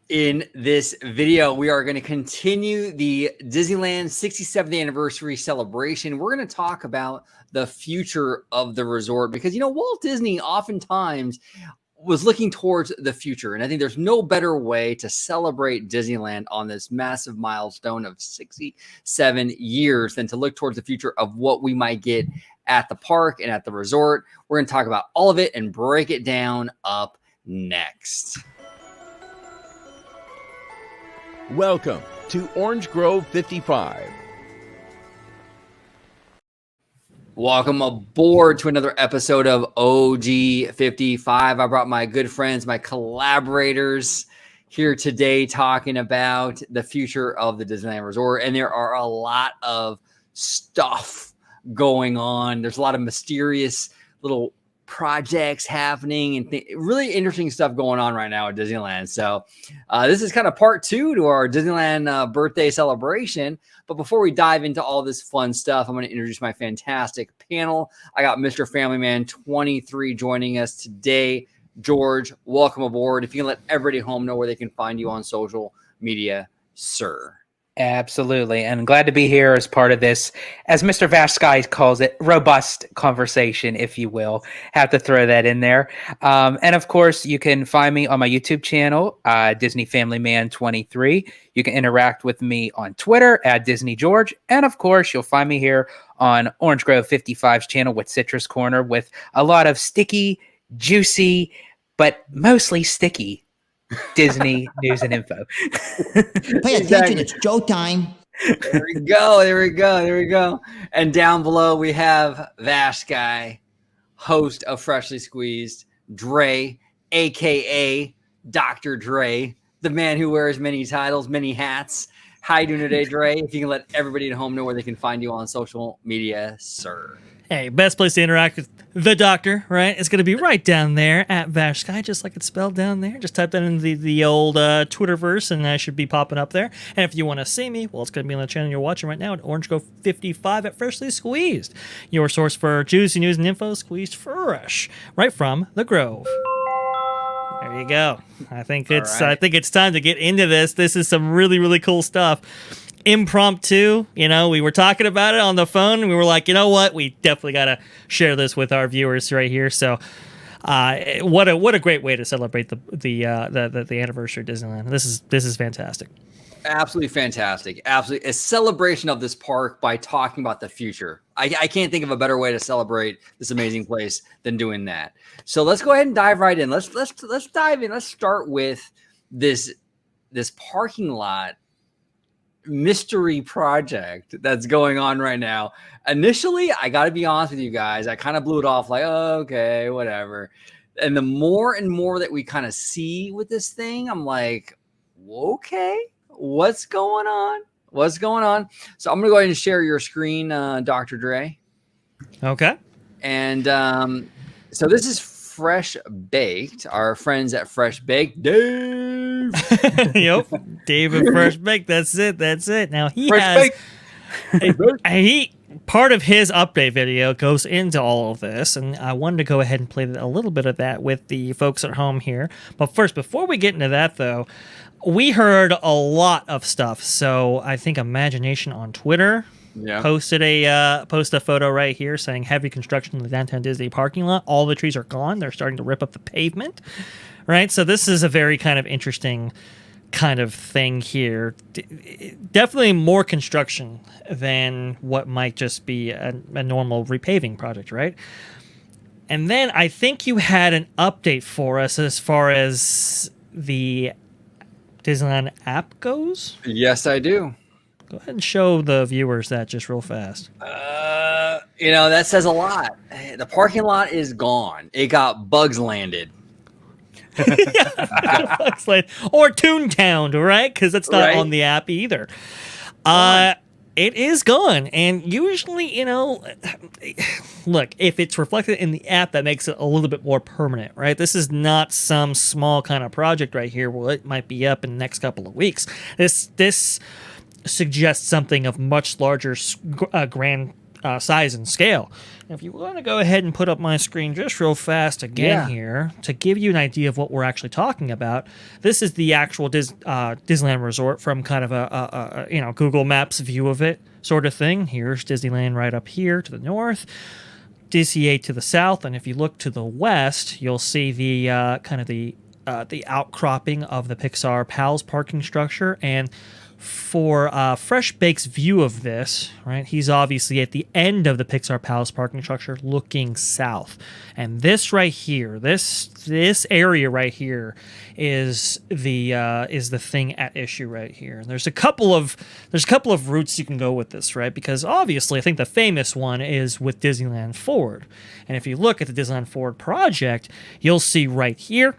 In this video, we are going to continue the Disneyland 67th anniversary celebration. We're going to talk about the future of the resort because, Walt Disney oftentimes was looking towards the future. And I think there's no better way to celebrate Disneyland on this massive milestone of 67 years than to look towards the future of what we might get at the park and at the resort. We're going to talk about all of it and break it down up next. Welcome to Orange Grove 55. Welcome aboard to another episode of OG 55. I brought my good friends, my collaborators here today talking about the future of the Disneyland Resort. And there are a lot of stuff going on. There's a lot of mysterious little projects happening and really interesting stuff going on right now at Disneyland. So this is kind of part two to our Disneyland birthday celebration. But before we dive into all this fun stuff, I'm going to introduce my fantastic panel. I got Mr. Family Man 23 joining us today. George, welcome aboard. If you can let everybody at home know where they can find you on social media, sir. Absolutely. And glad to be here as part of this, as Mr. Vashkai calls it, robust conversation, if you will. Have to throw that in there. And of course, you can find me on my YouTube channel, Disney Family Man 23. You can interact with me on Twitter at Disney George. And of course, you'll find me here on Orange Grove 55's channel with Citrus Corner with a lot of sticky, juicy, but mostly sticky Disney news and info. Pay attention, it's Joe time. There we go. And down below we have Vashkai, host of Freshly Squeezed, Dre, aka Dr. Dre, the man who wears many titles, many hats. How you doing today, Dre? If you can let everybody at home know where they can find you on social media, sir. Hey, best place to interact with the doctor, right? It's going to be right down there at Vashkai, just like it's spelled down there. Just type that in the old Twitterverse, and I should be popping up there. And if you want to see me, well, it's going to be on the channel you're watching right now at Orange Grove 55 at Freshly Squeezed, your source for juicy news and info squeezed fresh right from the Grove. There you go. I think it's time to get into this. This is some really, really cool stuff. Impromptu, we were talking about it on the phone and we were like, you know what, we definitely got to share this with our viewers right here. So what a great way to celebrate the anniversary of Disneyland. This is fantastic. Absolutely fantastic. Absolutely a celebration of this park by talking about the future. I can't think of a better way to celebrate this amazing place than doing that. So let's go ahead and dive right in. Let's dive in. Let's start with this parking lot mystery project that's going on right now. Initially, I got to be honest with you guys, I kind of blew it off like, oh, okay, whatever. And the more and more that we kind of see with this thing, I'm like, okay, what's going on? So I'm going to go ahead and share your screen, Dr. Dre. Okay. And so this is Fresh Baked, our friends at Fresh Baked. Dave. Yep. David Fresh Baked. That's it. Now he Fresh has part of his update video goes into all of this, and I wanted to go ahead and play a little bit of that with the folks at home here. But first, before we get into that though, we heard a lot of stuff. So I think Imagineering on Twitter posted a photo right here saying heavy construction in the downtown Disney parking lot. All the trees are gone. They're starting to rip up the pavement. Right. So this is a very kind of interesting kind of thing here. Definitely more construction than what might just be a normal repaving project. Right. And then I think you had an update for us as far as the Disneyland app goes. Yes, I do. Go ahead and show the viewers that just real fast. That says a lot. The parking lot is gone. It got bugs landed. Or Toontown, right? Because it's not on the app either. It is gone. And usually, look, if it's reflected in the app, that makes it a little bit more permanent, right? This is not some small kind of project right here. Well, it might be up in the next couple of weeks. This suggests something of much larger grand size and scale. Now, if you want to go ahead and put up my screen just real fast again here to give you an idea of what we're actually talking about, this is the actual Disneyland Resort from kind of a Google Maps view of it sort of thing. Here's Disneyland right up here to the north, DCA to the south, and if you look to the west, you'll see the kind of the outcropping of the Pixar Pals parking structure. And for Fresh Bake's view of this, right, he's obviously at the end of the Pixar Palace parking structure looking south. And this right here, this area right here is the thing at issue right here. And there's a couple of routes you can go with this, right? Because obviously I think the famous one is with Disneyland Forward. And if you look at the Disneyland Forward project, you'll see right here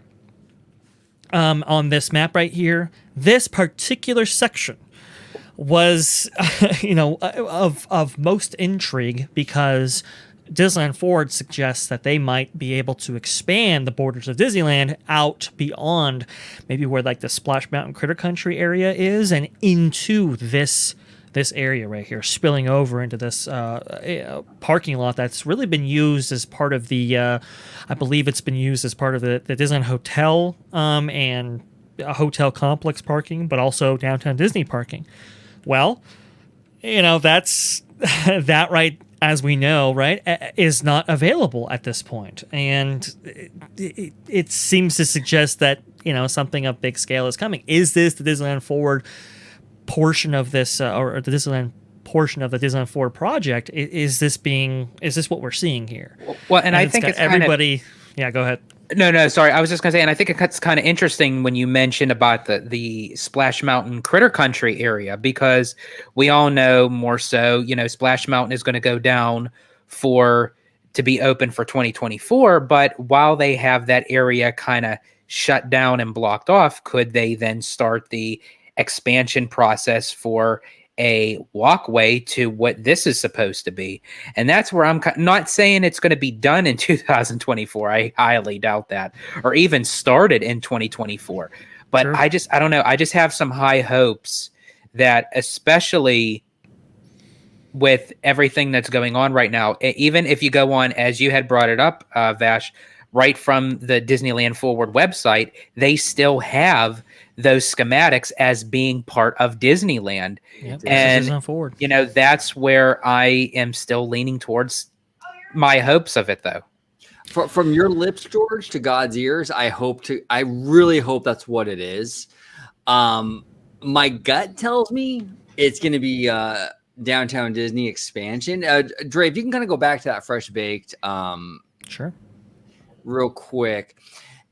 on this map right here, this particular section was, of most intrigue because Disneyland Forward suggests that they might be able to expand the borders of Disneyland out beyond maybe where like the Splash Mountain Critter Country area is and into this area right here, spilling over into this parking lot that's really been used as part of the, I believe it's been used as part of the Disneyland Hotel and a hotel complex parking, but also downtown Disney parking. Well, that's that right, as we know, right, is not available at this point. And it seems to suggest that, something of big scale is coming. Is this the Disneyland Forward portion of this, or the Disneyland portion of the Disneyland Forward project? Is this what we're seeing here? Well, and I think it's everybody. Yeah, go ahead. No, sorry. I was just going to say, and I think it's kind of interesting when you mentioned about the Splash Mountain Critter Country area, because we all know more so, Splash Mountain is going to go down to be open for 2024. But while they have that area kind of shut down and blocked off, could they then start the expansion process for a walkway to what this is supposed to be? And that's where I'm not saying it's going to be done in 2024. I highly doubt that, or even started in 2024. But sure. I don't know. I just have some high hopes that, especially with everything that's going on right now, even if you go on, as you had brought it up, Vash, right from the Disneyland Forward website, they still have those schematics as being part of Disneyland. Yep, and Disneyland Forward. That's where I am still leaning towards my hopes of it, though. From your lips, George, to God's ears, I really hope that's what it is. My gut tells me it's going to be downtown Disney expansion. Dre, if you can kind of go back to that Fresh Baked. Sure. Real quick.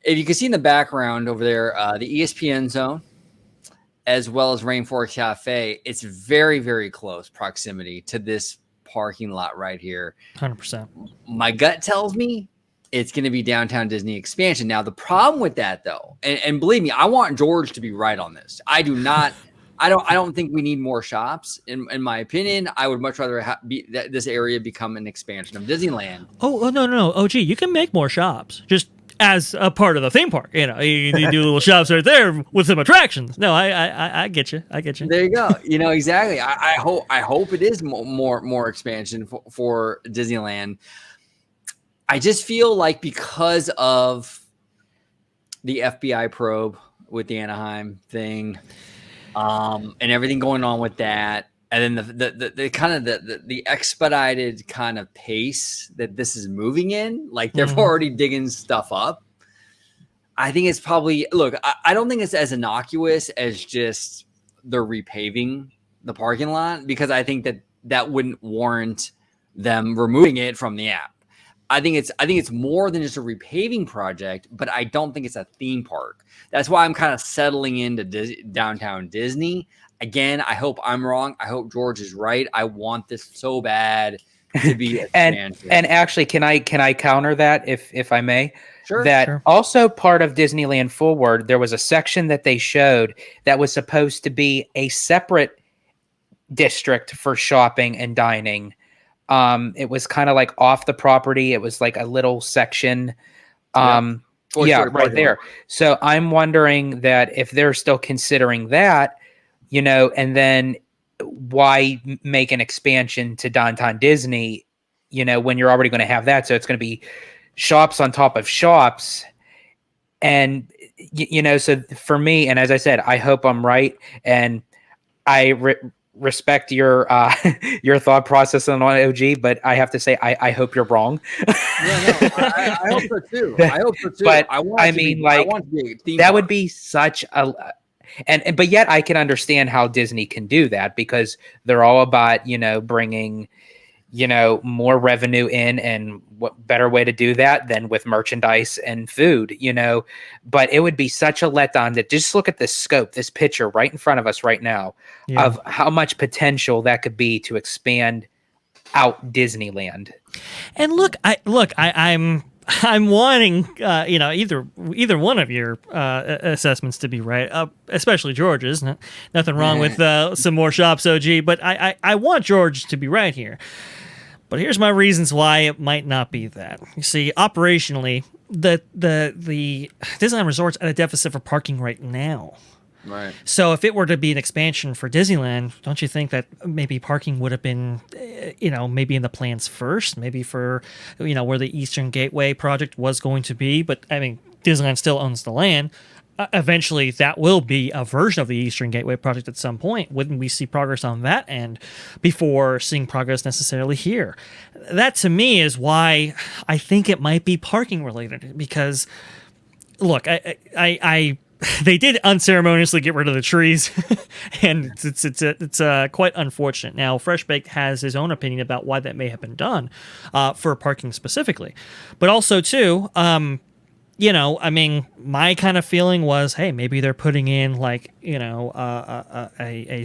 If you can see in the background over there, the ESPN zone, as well as Rainforest Cafe, it's very, very close proximity to this parking lot right here. 100%. My gut tells me it's going to be downtown Disney expansion. Now, the problem with that, though, and believe me, I want George to be right on this. I do not. I don't think we need more shops. In my opinion, I would much rather this area become an expansion of Disneyland. Oh no. OG, you can make more shops just as a part of the theme park. You do little shops right there with some attractions. No, I get you. There you go. Exactly. I hope it is more expansion for Disneyland. I just feel like because of the FBI probe with the Anaheim thing. And everything going on with that, and then the kind of the expedited kind of pace that this is moving in, like they're already digging stuff up. I think it's probably I don't think it's as innocuous as just they're repaving the parking lot, because I think that wouldn't warrant them removing it from the app. I think it's more than just a repaving project, but I don't think it's a theme park. That's why I'm kind of settling into downtown Disney. Again, I hope I'm wrong. I hope George is right. I want this so bad to be and actually, can I counter that if I may? Sure. That also part of Disneyland Forward, there was a section that they showed that was supposed to be a separate district for shopping and dining. It was kind of like off the property. It was like a little section. Right there. So I'm wondering that if they're still considering that, and then why make an expansion to Downtown Disney, when you're already going to have that? So it's going to be shops on top of shops. And, so for me, and as I said, I hope I'm right. And I respect your your thought process on OG, but I have to say, I hope you're wrong. I hope so too. But I want it to be a theme that park. would be such a, but yet I can understand how Disney can do that, because they're all about, bringing, more revenue in, and what better way to do that than with merchandise and food, but it would be such a letdown that just look at this scope, this picture right in front of us right now of how much potential that could be to expand out Disneyland. And I'm wanting, either one of your assessments to be right, especially George's. Nothing wrong with some more shops, OG, but I want George to be right here. But here's my reasons why it might not be that. You see, operationally, the Disneyland Resort's at a deficit for parking right now. Right. So if it were to be an expansion for Disneyland, don't you think that maybe parking would have been, maybe in the plans first, maybe for, where the Eastern Gateway project was going to be? But I mean, Disneyland still owns the land. Eventually, that will be a version of the Eastern Gateway project at some point. Wouldn't we see progress on that end before seeing progress necessarily here? That, to me, is why I think it might be parking related. Because, look, they did unceremoniously get rid of the trees, and it's quite unfortunate. Now, Fresh Baked has his own opinion about why that may have been done for parking specifically, but also too. My kind of feeling was, hey, maybe they're putting in a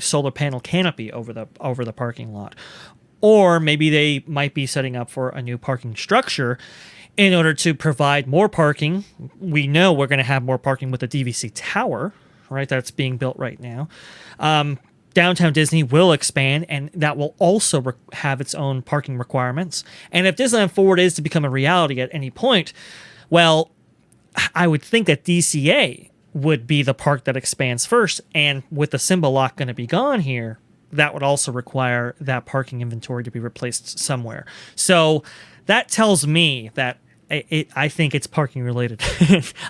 solar panel canopy over the parking lot, or maybe they might be setting up for a new parking structure in order to provide more parking. We know we're going to have more parking with the DVC Tower, right? That's being built right now. Downtown Disney will expand, and that will also have its own parking requirements. And if Disneyland Forward is to become a reality at any point, well, I would think that DCA would be the park that expands first, and with the Simba lock going to be gone here, that would also require that parking inventory to be replaced somewhere. So that tells me that I think it's parking related.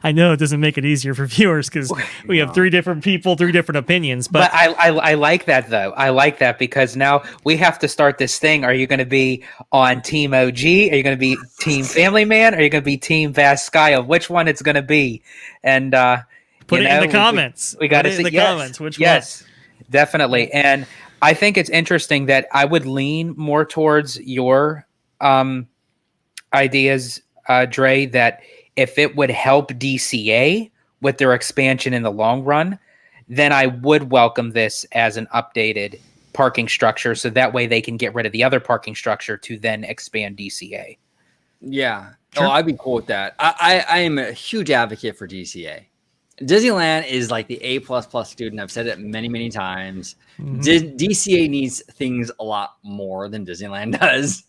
I know it doesn't make it easier for viewers because we have three different people, three different opinions. But I like that, though. I like that, because now we have to start this thing. Are you going to be on Team OG? Are you going to be Team Family Man? Are you going to be Team Vast Sky? Of which one it's going to be? And put it in the comments. We got to see in the comments. Which one? Yes, definitely. And I think it's interesting that I would lean more towards your ideas, Dre, that if it would help DCA with their expansion in the long run, then I would welcome this as an updated parking structure, so that way they can get rid of the other parking structure to then expand DCA. Yeah. Sure. Oh, I'd be cool with that. I am a huge advocate for DCA. Disneyland is like the A++ student. I've said it many, many times. Mm-hmm. DCA needs things a lot more than Disneyland does.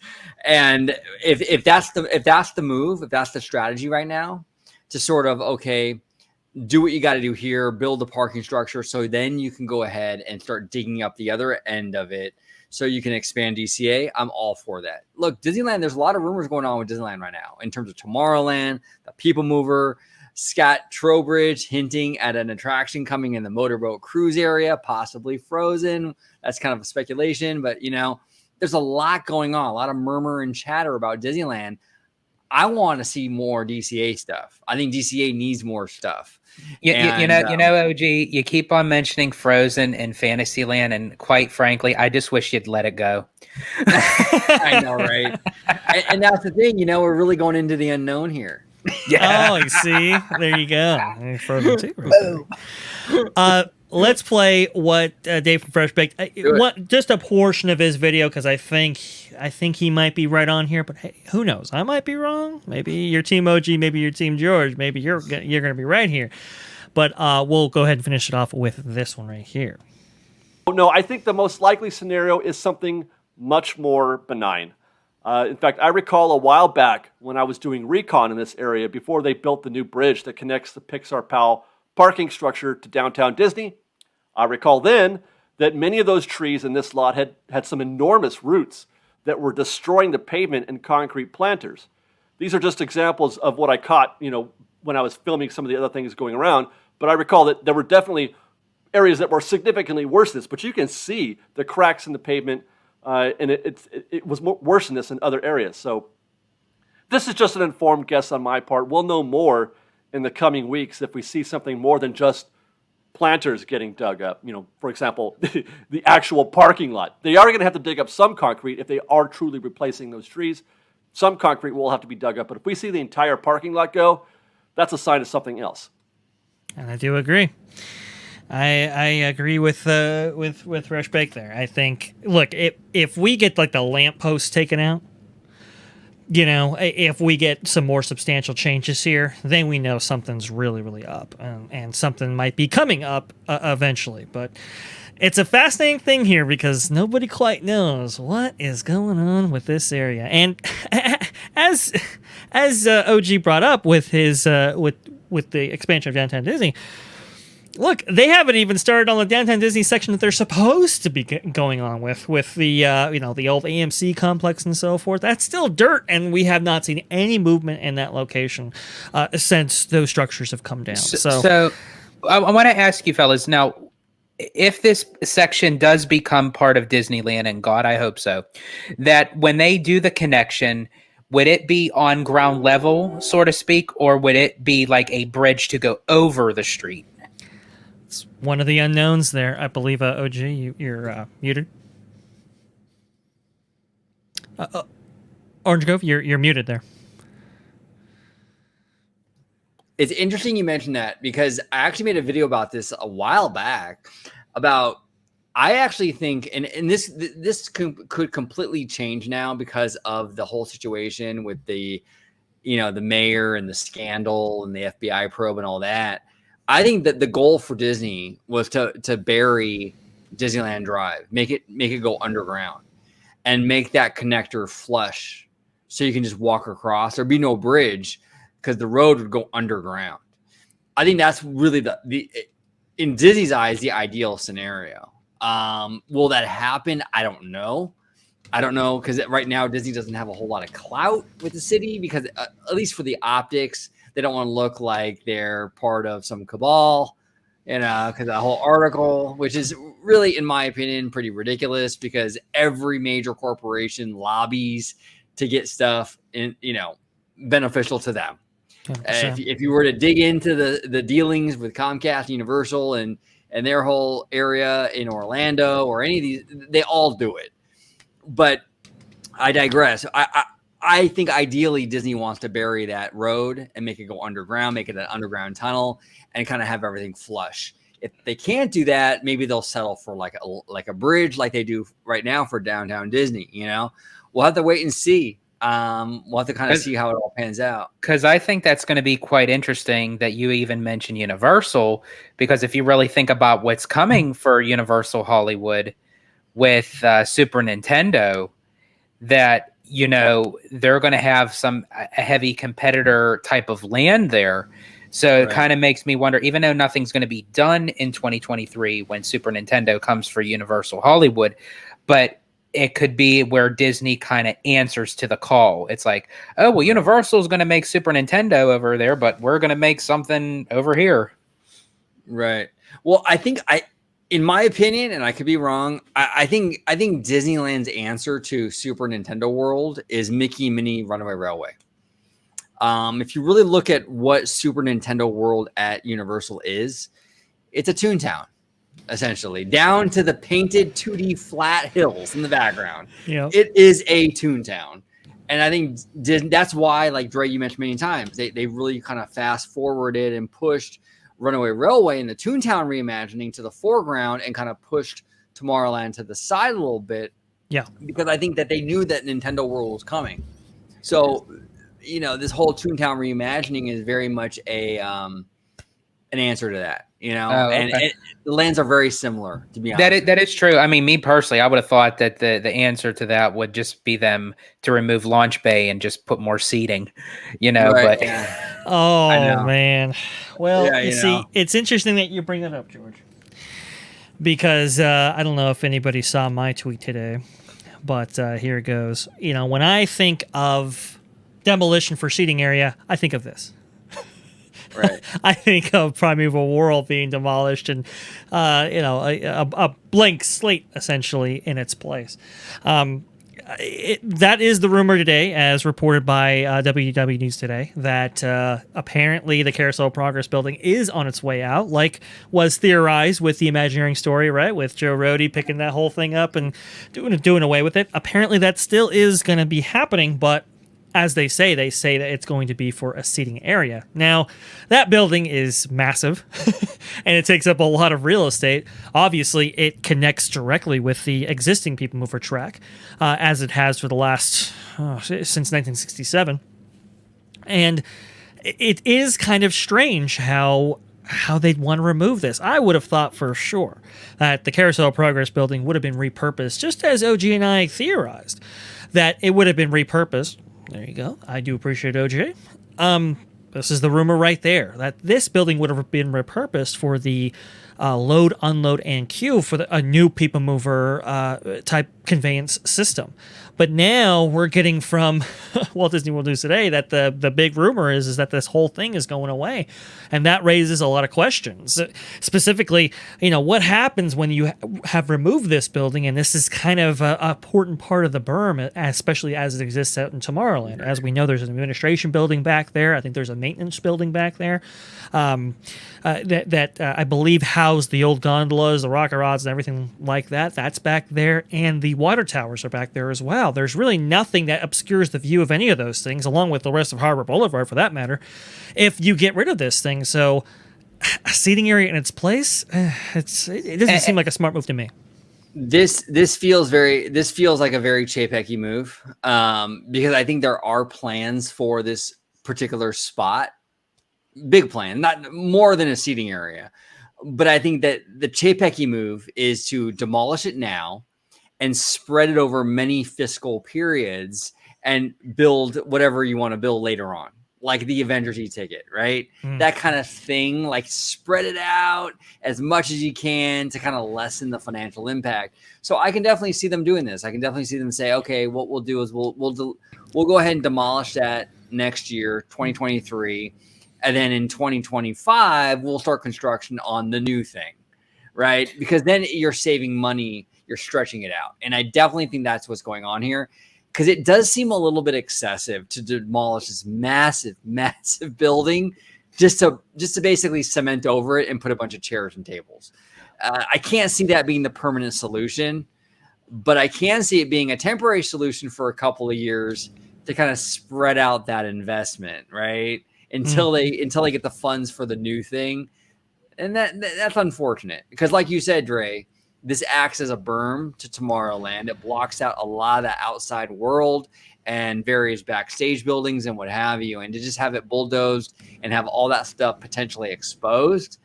And if that's the move, if that's the strategy right now, to sort of, okay, do what you got to do here, build the parking structure, so then you can go ahead and start digging up the other end of it so you can expand DCA, I'm all for that. Look, Disneyland, there's a lot of rumors going on with Disneyland right now in terms of Tomorrowland, the People Mover, Scott Trowbridge hinting at an attraction coming in the motorboat cruise area, possibly Frozen. That's kind of a speculation, but there's a lot going on, a lot of murmur and chatter about Disneyland. I want to see more DCA stuff. I think DCA needs more stuff. OG, you keep on mentioning Frozen and Fantasyland, and quite frankly, I just wish you'd let it go. I know, right? And that's the thing, we're really going into the unknown here. Yeah. Oh, you see, there you go. Frozen 2. Let's play what Dave from Fresh Baked. Just a portion of his video, because I think he might be right on here. But hey, who knows? I might be wrong. Maybe you're Team OG. Maybe you're Team George. Maybe you're going to be right here. But we'll go ahead and finish it off with this one right here. No, I think the most likely scenario is something much more benign. In fact, I recall a while back when I was doing recon in this area before they built the new bridge that connects the Pixar PAL parking structure to downtown Disney. I recall then that many of those trees in this lot had some enormous roots that were destroying the pavement and concrete planters. These are just examples of what I caught, when I was filming some of the other things going around. But I recall that there were definitely areas that were significantly worse than this. But you can see the cracks in the pavement, and it was worse than this in other areas. So this is just an informed guess on my part. We'll know more in the coming weeks if we see something more than just planters getting dug up. For example, the actual parking lot. They are going to have to dig up some concrete if they are truly replacing those trees. Some concrete will have to be dug up, but if we see the entire parking lot go, that's a sign of something else. And I do agree. I agree with Rush Bake there. I think, look, if we get like the lamppost taken out, if we get some more substantial changes here, then we know something's really, really up, and something might be coming up eventually. But it's a fascinating thing here because nobody quite knows what is going on with this area. And as OG brought up with his with the expansion of Downtown Disney, look, they haven't even started on the Downtown Disney section that they're supposed to be going on with the the old AMC complex and so forth. That's still dirt, and we have not seen any movement in that location since those structures have come down. So I want to ask you, fellas, now, if this section does become part of Disneyland, and God, I hope so, that when they do the connection, would it be on ground level, so to speak, or would it be like a bridge to go over the street? It's one of the unknowns there. I believe, OG, you're muted. Orange Grove, you're muted there. It's interesting you mentioned that because I actually made a video about this a while back about, I actually think, and this could completely change now because of the whole situation with the mayor and the scandal and the FBI probe and all that. I think that the goal for Disney was to bury Disneyland Drive, make it go underground, and make that connector flush, so you can just walk across. There'd be no bridge because the road would go underground. I think that's really the in Disney's eyes the ideal scenario. Will that happen? I don't know because right now Disney doesn't have a whole lot of clout with the city because at least for the optics. They don't want to look like they're part of some cabal, because the whole article, which is really, in my opinion, pretty ridiculous because every major corporation lobbies to get stuff beneficial to them. If you were to dig into the dealings with Comcast, Universal, and their whole area in Orlando or any of these, they all do it. But I digress. I think ideally Disney wants to bury that road and make it go underground, make it an underground tunnel, and kind of have everything flush. If they can't do that, maybe they'll settle for like a bridge, like they do right now for Downtown Disney. We'll have to wait and see. We'll have to kind of see how it all pans out. Because I think that's going to be quite interesting that you even mentioned Universal, because if you really think about what's coming for Universal Hollywood with Super Nintendo, that they're going to have a heavy competitor type of land there. So It kind of makes me wonder, even though nothing's going to be done in 2023 when Super Nintendo comes for Universal Hollywood, but it could be where Disney kind of answers to the call. It's like, oh, well, Universal is going to make Super Nintendo over there, but we're going to make something over here. Right. Well, in my opinion, and I could be wrong, I think Disneyland's answer to Super Nintendo World is Mickey Minnie Runaway Railway. If you really look at what Super Nintendo World at Universal is, it's a Toontown, essentially, down to the painted 2D flat hills in the background. Yep. It is a Toontown. And I think that's why, like Dre, you mentioned many times, they really kind of fast forwarded and pushed Runaway Railway and the Toontown reimagining to the foreground and kind of pushed Tomorrowland to the side a little bit. Yeah. Because I think that they knew that Nintendo World was coming. So, this whole Toontown reimagining is very much an answer to that, and the lands are very similar, to be honest. That is true. I mean, me personally, I would have thought that the answer to that would just be them to remove Launch Bay and just put more seating, Right, but yeah. Oh man. Well, Yeah, see, it's interesting that you bring that up, George. because I don't know if anybody saw my tweet today, but here it goes. When I think of demolition for seating area, I think of this. Right. I think of Primeval World being demolished and, a blank slate essentially in its place. That is the rumor today, as reported by WDW News today, that apparently the Carousel Progress building is on its way out, like was theorized with the Imagineering story, right? With Joe Rohde picking that whole thing up and doing away with it. Apparently that still is going to be happening, but as they say that it's going to be for a seating area. Now, that building is massive, and it takes up a lot of real estate. Obviously, it connects directly with the existing People Mover track, as it has for the last, since 1967. And it is kind of strange how they'd want to remove this. I would have thought for sure that the Carousel Progress building would have been repurposed, just as OG and I theorized, that it would have been repurposed. There you go. I do appreciate OJ. This is the rumor right there, that this building would have been repurposed for the load, unload, and queue for a new People Mover type conveyance system. But now we're getting from Walt Disney World News today that the big rumor is that this whole thing is going away. And that raises a lot of questions. Specifically, what happens when you have removed this building, and this is kind of an important part of the berm, especially as it exists out in Tomorrowland. As we know, there's an administration building back there. I think there's a maintenance building back there that I believe housed the old gondolas, the rocket rods, and everything like that. That's back there. And the water towers are back there as well. There's really nothing that obscures the view of any of those things, along with the rest of Harbor Boulevard for that matter, if you get rid of this thing. So a seating area in its place, it doesn't seem like a smart move to me. This feels like a very Chapek-y move, because I think there are plans for this particular spot. Big plan, not more than a seating area. But I think that the Chapek-y move is to demolish it now and spread it over many fiscal periods and build whatever you want to build later on, like the Avengers e-ticket, right? That kind of thing, like spread it out as much as you can to kind of lessen the financial impact. So I can definitely see them doing this. I can definitely see them say, okay, what we'll do is we'll go ahead and demolish that next year, 2023. And then in 2025, we'll start construction on the new thing, right? Because then you're saving money, you're stretching it out. And I definitely think that's what's going on here, because it does seem a little bit excessive to demolish this massive, massive building just to basically cement over it and put a bunch of chairs and tables. I can't see that being the permanent solution, but I can see it being a temporary solution for a couple of years to kind of spread out that investment, right? Until they get the funds for the new thing. And that's unfortunate, because like you said, Dre, this acts as a berm to Tomorrowland. It blocks out a lot of the outside world and various backstage buildings and what have you. And to just have it bulldozed and have all that stuff potentially exposed,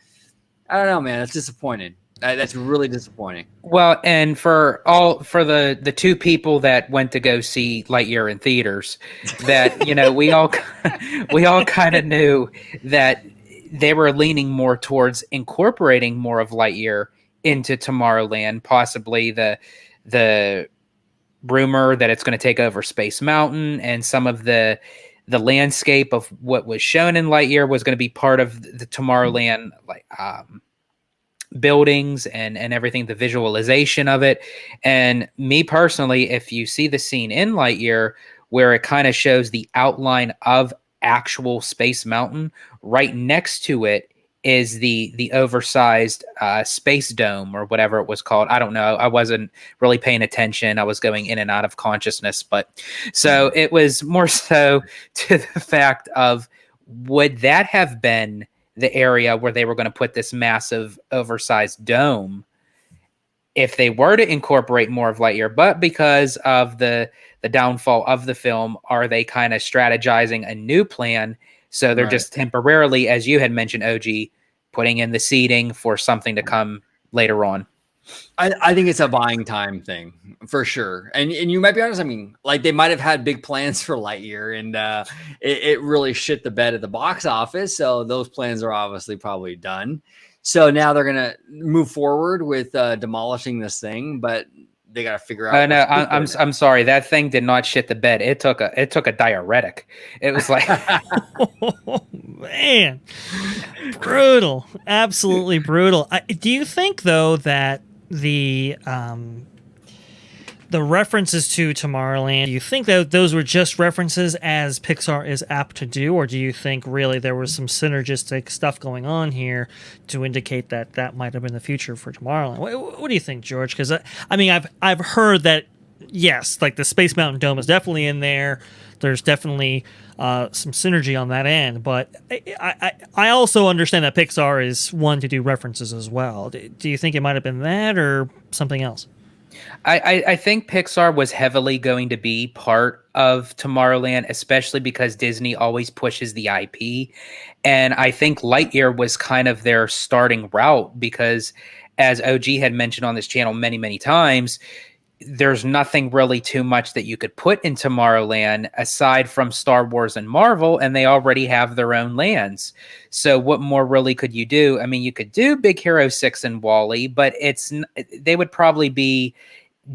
I don't know, man. It's disappointing. That's really disappointing. Well, and for the two people that went to go see Lightyear in theaters, that we all kind of knew that they were leaning more towards incorporating more of Lightyear into Tomorrowland. Possibly the rumor that it's going to take over Space Mountain, and some of the landscape of what was shown in Lightyear was going to be part of the Tomorrowland buildings and everything, the visualization of it. And me personally, if you see the scene in Lightyear where it kind of shows the outline of actual Space Mountain, right next to it is the oversized space dome, or whatever it was called. I don't know. I wasn't really paying attention. I was going in and out of consciousness. But so it was more so to the fact of, would that have been the area where they were going to put this massive oversized dome if they were to incorporate more of Lightyear? But because of the downfall of the film, are they kind of strategizing a new plan? So they're just temporarily, as you had mentioned, OG, putting in the seating for something to come later on. I think it's a buying time thing for sure. And you might be honest. I mean, like, they might have had big plans for Lightyear, and it really shit the bed at the box office. So those plans are obviously probably done. So now they're gonna move forward with demolishing this thing, but they got to figure out. No, I'm sorry. That thing did not shit the bed. It took a diuretic. It was like, Oh, man, brutal, absolutely brutal. Do you think though that the references to Tomorrowland, do you think that those were just references as Pixar is apt to do, or do you think really there was some synergistic stuff going on here to indicate that that might have been the future for Tomorrowland? What do you think, George? Because I mean, I've heard that yes, like the Space Mountain Dome is definitely in there. There's definitely some synergy on that end, but I also understand that Pixar is one to do references as well. Do you think it might have been that or something else? I think Pixar was heavily going to be part of Tomorrowland, especially because Disney always pushes the IP. And I think Lightyear was kind of their starting route because, as OG had mentioned on this channel many, many times, there's nothing really too much that you could put in Tomorrowland aside from Star Wars and Marvel, and they already have their own lands. So what more really could you do? I mean, you could do Big Hero 6 and Wall-E, but they would probably be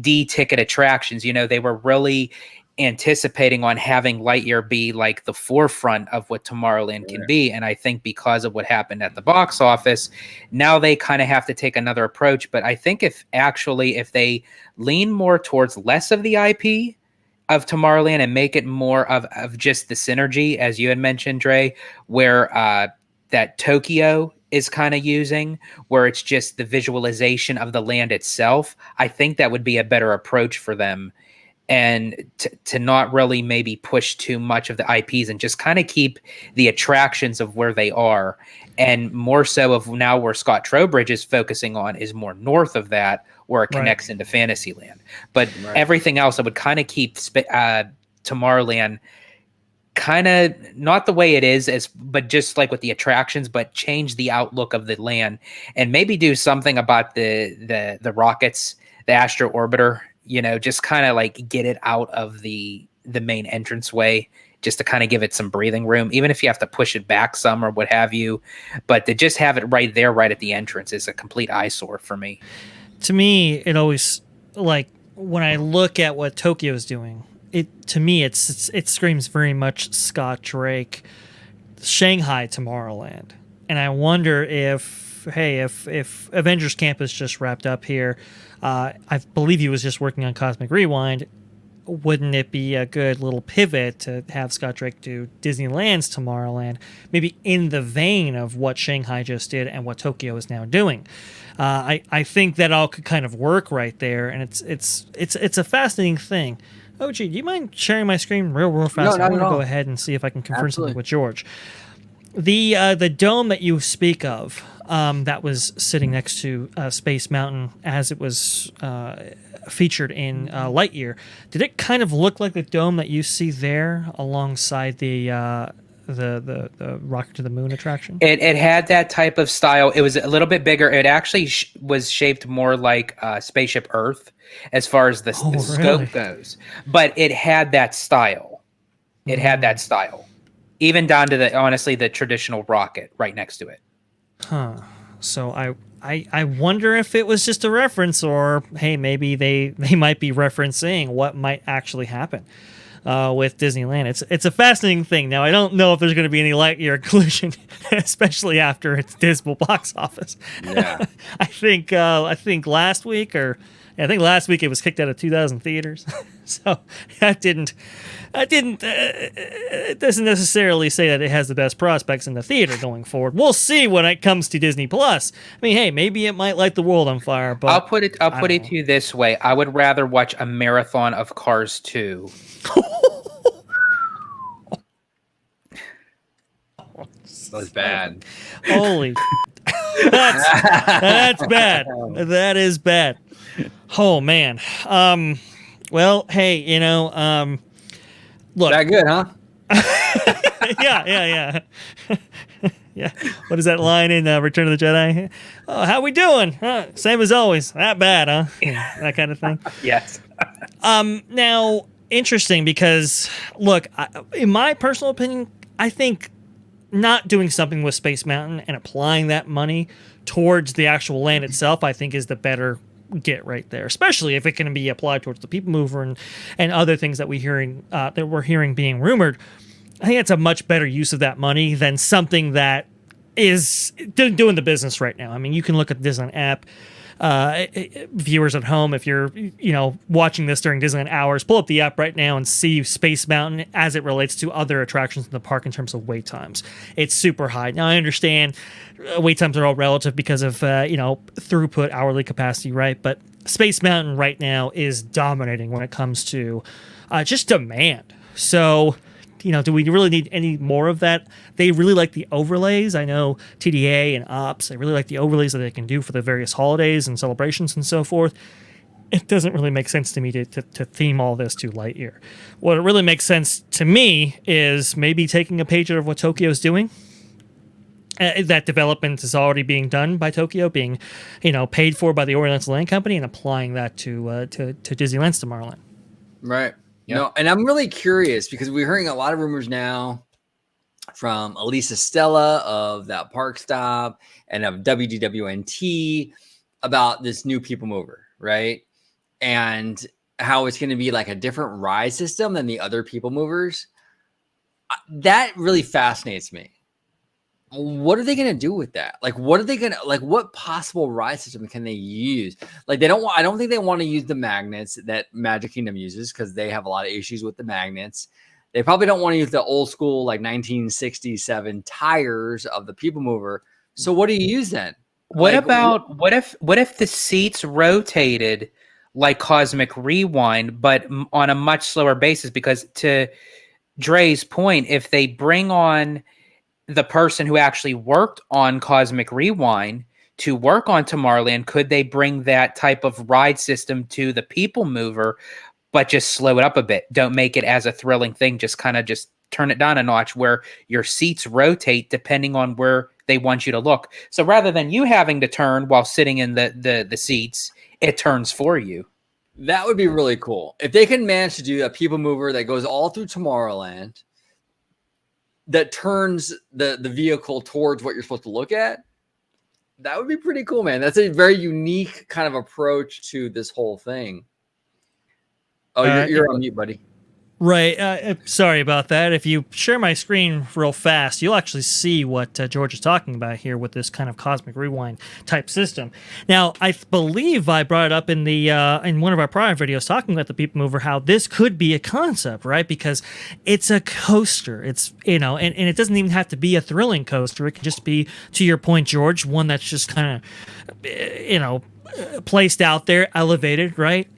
D-ticket attractions. You know, they were really anticipating on having Lightyear be like the forefront of what Tomorrowland can be. And I think because of what happened at the box office, now they kind of have to take another approach. But I think if they lean more towards less of the IP of Tomorrowland and make it more of just the synergy, as you had mentioned, Dre, where that Tokyo is kind of using, where it's just the visualization of the land itself, I think that would be a better approach for them. And to not really maybe push too much of the IPs and just kind of keep the attractions of where they are. And more so of now where Scott Trowbridge is focusing on is more north of that, where it connects into Fantasyland. But everything else, I would kind of keep Tomorrowland kind of not the way it is, but just like with the attractions, but change the outlook of the land and maybe do something about the rockets, the Astro Orbiter. You know, just kind of like get it out of the main entranceway, just to kind of give it some breathing room, even if you have to push it back some or what have you. But to just have it right there, right at the entrance, is a complete eyesore for me. To me, it always, like, when I look at what Tokyo is doing, it screams very much Scott Drake, Shanghai Tomorrowland. And I wonder if Avengers Campus just wrapped up here, I believe he was just working on Cosmic Rewind. Wouldn't it be a good little pivot to have Scott Drake do Disneyland's Tomorrowland, maybe in the vein of what Shanghai just did and what Tokyo is now doing? I think that all could kind of work right there, and it's a fascinating thing. Oh, gee, do you mind sharing my screen real fast? No, I'm going to go ahead and see if I can confirm something with George. The dome that you speak of, that was sitting next to Space Mountain as it was featured in Lightyear, did it kind of look like the dome that you see there alongside the Rocket to the Moon attraction? It had that type of style. It was a little bit bigger. It actually was shaped more like Spaceship Earth as far as the scope goes, but it had that style. It had that style, even down to the traditional rocket right next to it. Huh. So I wonder if it was just a reference, or hey, maybe they might be referencing what might actually happen with Disneyland. It's a fascinating thing. Now, I don't know if there's going to be any Lightyear inclusion, especially after its dismal box office. Yeah. I think last week it was kicked out of 2,000 theaters. So it doesn't necessarily say that it has the best prospects in the theater going forward. We'll see when it comes to Disney Plus. I mean, hey, maybe it might light the world on fire, but I'll put it to you this way. I would rather watch a marathon of Cars 2. That was bad. Holy. That's bad. That is bad. Oh man. Well, hey, look. That good, huh? Yeah. Yeah. What is that line in Return of the Jedi? Oh, how we doing? Same as always. That bad, huh? That kind of thing. Yes. Now, interesting because, look, in my personal opinion, I think not doing something with Space Mountain and applying that money towards the actual land itself, I think is the better get right there, especially if it can be applied towards the People Mover and other things that we're hearing being rumored. I think it's a much better use of that money than something that is doing the business right now. I mean, you can look at the Disneyland app. Viewers at home, if you're watching this during Disneyland hours, pull up the app right now and see Space Mountain as it relates to other attractions in the park in terms of wait times. It's super high. Now I understand wait times are all relative because of throughput, hourly capacity, right? But Space Mountain right now is dominating when it comes to just demand. So do we really need any more of that? They really like the overlays. I know TDA and Ops, they really like the overlays that they can do for the various holidays and celebrations and so forth. It doesn't really make sense to me to theme all this to Lightyear. What really makes sense to me is maybe taking a page out of what Tokyo's doing. That development is already being done by Tokyo, being paid for by the Oriental Land Company, and applying that to Disneyland's Tomorrowland. Right. No, and I'm really curious because we're hearing a lot of rumors now from Elisa Stella of that Park Stop and of WDWNT about this new People Mover, right? And how it's going to be like a different ride system than the other People Movers. That really fascinates me. What are they going to do with that? Like, what possible ride system can they use? Like, I don't think they want to use the magnets that Magic Kingdom uses because they have a lot of issues with the magnets. They probably don't want to use the old school, like 1967 tires of the People Mover. So what do you use then? What if the seats rotated like Cosmic Rewind, but on a much slower basis? Because to Dre's point, if they bring on the person who actually worked on Cosmic Rewind to work on Tomorrowland, could they bring that type of ride system to the People Mover, but just slow it up a bit? Don't make it as a thrilling thing. Just kind of just turn it down a notch where your seats rotate depending on where they want you to look. So rather than you having to turn while sitting in the seats, it turns for you. That would be really cool. If they can manage to do a People Mover that goes all through Tomorrowland, that turns the vehicle towards what you're supposed to look at, that would be pretty cool, man. That's a very unique kind of approach to this whole thing. Oh, you're on mute, buddy. Right. Sorry about that. If you share my screen real fast, you'll actually see what George is talking about here with this kind of Cosmic Rewind type system. Now, I believe I brought it up in the in one of our prior videos talking about the People Mover, how this could be a concept, right? Because it's a coaster. It's, and it doesn't even have to be a thrilling coaster. It can just be, to your point, George, one that's just kind of, placed out there, elevated, right?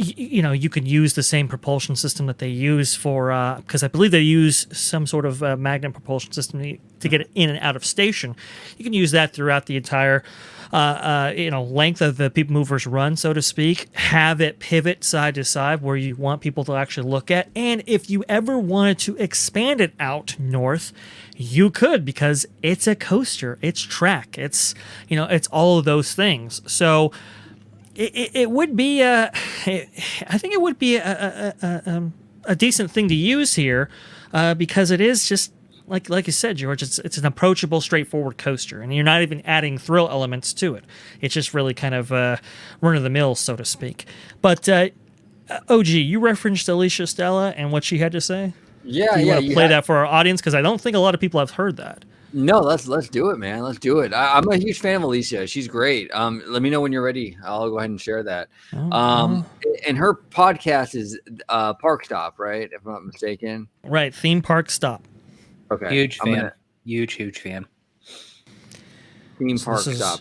You can use the same propulsion system that they use for, because I believe they use some sort of magnet propulsion system to get it in and out of station. You can use that throughout the entire, length of the People Mover's run, so to speak. Have it pivot side to side where you want people to actually look at. And if you ever wanted to expand it out north, you could, because it's a coaster, it's track, it's all of those things. So it would be I think it would be a decent thing to use here, because it is just like you said, George. It's an approachable, straightforward coaster, and you're not even adding thrill elements to it. It's just really kind of run of the mill, so to speak. But OG, you referenced Alicia Stella and what she had to say. Yeah, Do you want to play that for our audience? Because I don't think a lot of people have heard that. No, let's do it, man. Let's do it. I'm a huge fan of Alicia. She's great. Let me know when you're ready. I'll go ahead and share that. And her podcast is Park Stop, right? If I'm not mistaken. Right, Theme Park Stop. Okay. Huge fan. Huge fan. Theme Park Stop.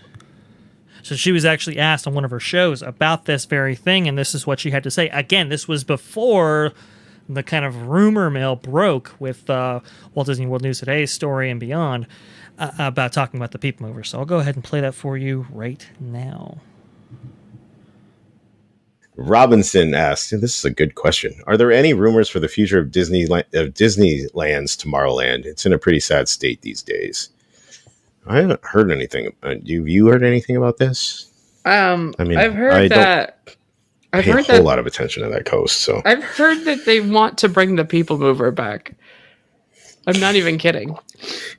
So she was actually asked on one of her shows about this very thing, and this is what she had to say. Again, this was before the kind of rumor mill broke with Walt Disney World News Today's story and beyond about talking about the People Mover. So I'll go ahead and play that for you right now. Robinson asked, and this is a good question, are there any rumors for the future of Disneyland's Tomorrowland? It's in a pretty sad state these days. I haven't heard anything. Have you heard anything about this? I've heard that. I've heard a whole lot of attention to that coast. So I've heard that they want to bring the People Mover back. I'm not even kidding.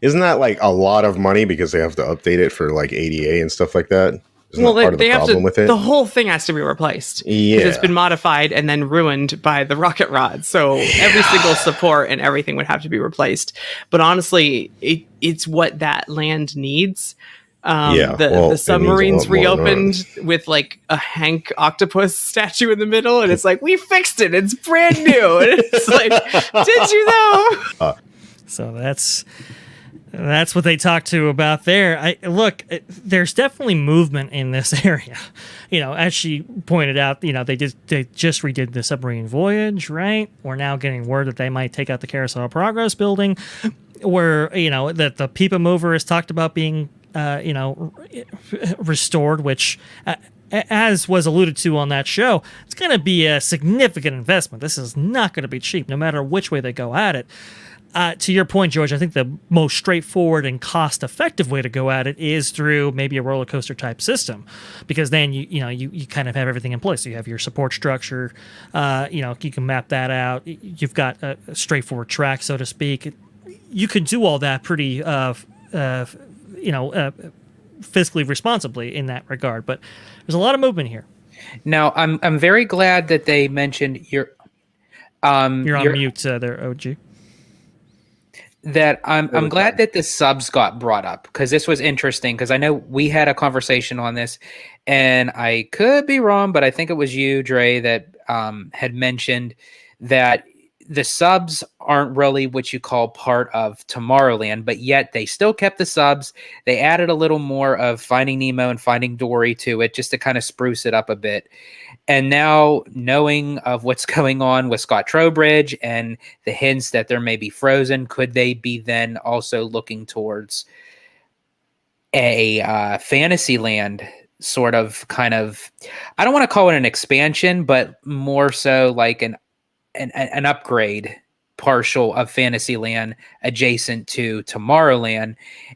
Isn't that like a lot of money because they have to update it for like ADA and stuff like that? Isn't that part of the problem with it? The whole thing has to be replaced. Yeah. Because it's been modified and then ruined by the rocket rod. So every single support and everything would have to be replaced. But honestly, it's what that land needs. The submarines reopened with like a Hank octopus statue in the middle, and it's like, we fixed it. It's brand new. And it's like, did you know? So that's what they talked to about there. There's definitely movement in this area. As she pointed out, they just redid the submarine voyage, right? We're now getting word that they might take out the Carousel of Progress building, where that the Peepa Mover is talked about being restored, which as was alluded to on that show, it's going to be a significant investment. This is not going to be cheap, no matter which way they go at it. To your point, George, I think the most straightforward and cost-effective way to go at it is through maybe a roller coaster type system, because then you kind of have everything in place. So you have your support structure, you can map that out. You've got a straightforward track, so to speak. You can do all that pretty, fiscally responsibly in that regard. But there's a lot of movement here. Now, I'm very glad that they mentioned you're on mute there, OG. That I'm glad that the subs got brought up, because this was interesting, because I know we had a conversation on this, and I could be wrong, but I think it was you, Dre, that had mentioned that the subs aren't really what you call part of Tomorrowland, but yet they still kept the subs. They added a little more of Finding Nemo and Finding Dory to it, just to kind of spruce it up a bit. And now, knowing of what's going on with Scott Trowbridge and the hints that there may be Frozen, could they be then also looking towards a Fantasyland sort of kind of, I don't want to call it an expansion, but more so like an upgrade partial of Fantasyland adjacent to Tomorrowland?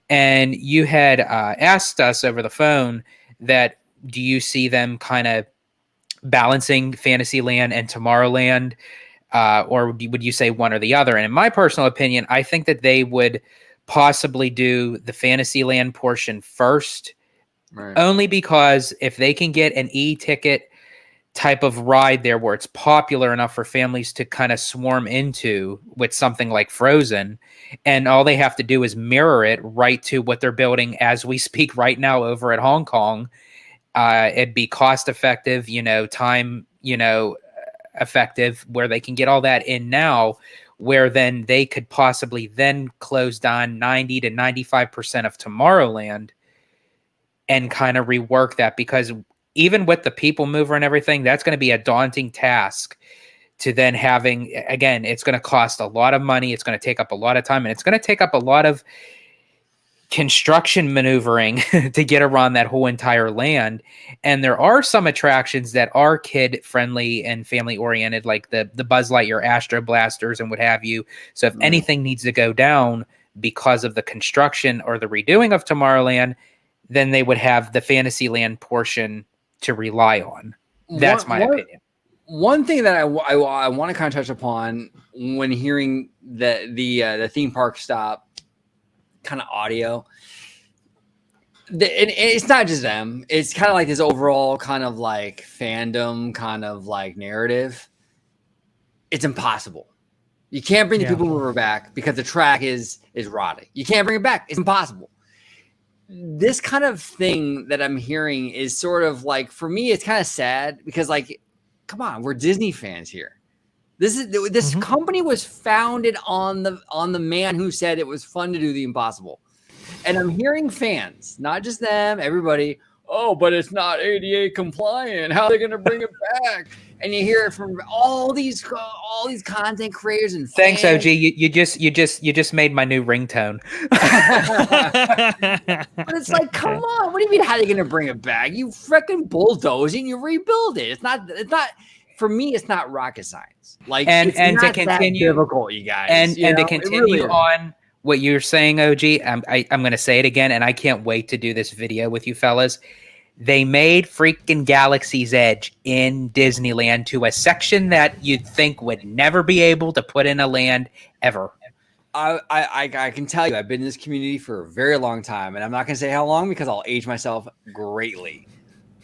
And you had asked us over the phone that, do you see them kind of balancing Fantasyland and Tomorrowland, or would you say one or the other? And in my personal opinion, I think that they would possibly do the Fantasyland portion first, right? Only because if they can get an e-ticket type of ride there where it's popular enough for families to kind of swarm into with something like Frozen, and all they have to do is mirror it right to what they're building as we speak right now over at Hong Kong, it'd be cost effective, time, effective, where they can get all that in now, where then they could possibly then close down 90 to 95% of Tomorrowland and kind of rework that, because even with the People Mover and everything, that's going to be a daunting task to then having, again, it's going to cost a lot of money. It's going to take up a lot of time, and it's going to take up a lot of construction maneuvering to get around that whole entire land. And there are some attractions that are kid friendly and family oriented, like the Buzz Lightyear Astro Blasters and what have you. So if anything needs to go down because of the construction or the redoing of Tomorrowland, then they would have the Fantasyland portion to rely on. That's my opinion. One thing that I want to kind of touch upon when hearing the theme park stop kind of audio, it's not just them. It's kind of like this overall kind of like fandom kind of like narrative. It's impossible. You can't bring the People Mover back because the track is rotting. You can't bring it back. It's impossible. This kind of thing that I'm hearing is sort of like, for me, it's kind of sad because, like, come on, we're Disney fans here. This company was founded on the man who said it was fun to do the impossible. And I'm hearing fans, not just them, everybody, oh, but it's not ADA compliant. How are they going to bring it back? And you hear it from all these content creators and fans. Thanks, OG. You just made my new ringtone. But it's like, come on. What do you mean? How are they going to bring it back? You freaking bulldoze and you rebuild it. It's not. For me, it's not rocket science. Like, and it's not to continue, that difficult, you guys. And to continue on what you're saying, OG, I'm going to say it again, and I can't wait to do this video with you fellas. They made freaking Galaxy's Edge in Disneyland to a section that you'd think would never be able to put in a land ever. I can tell you, I've been in this community for a very long time, and I'm not going to say how long because I'll age myself greatly.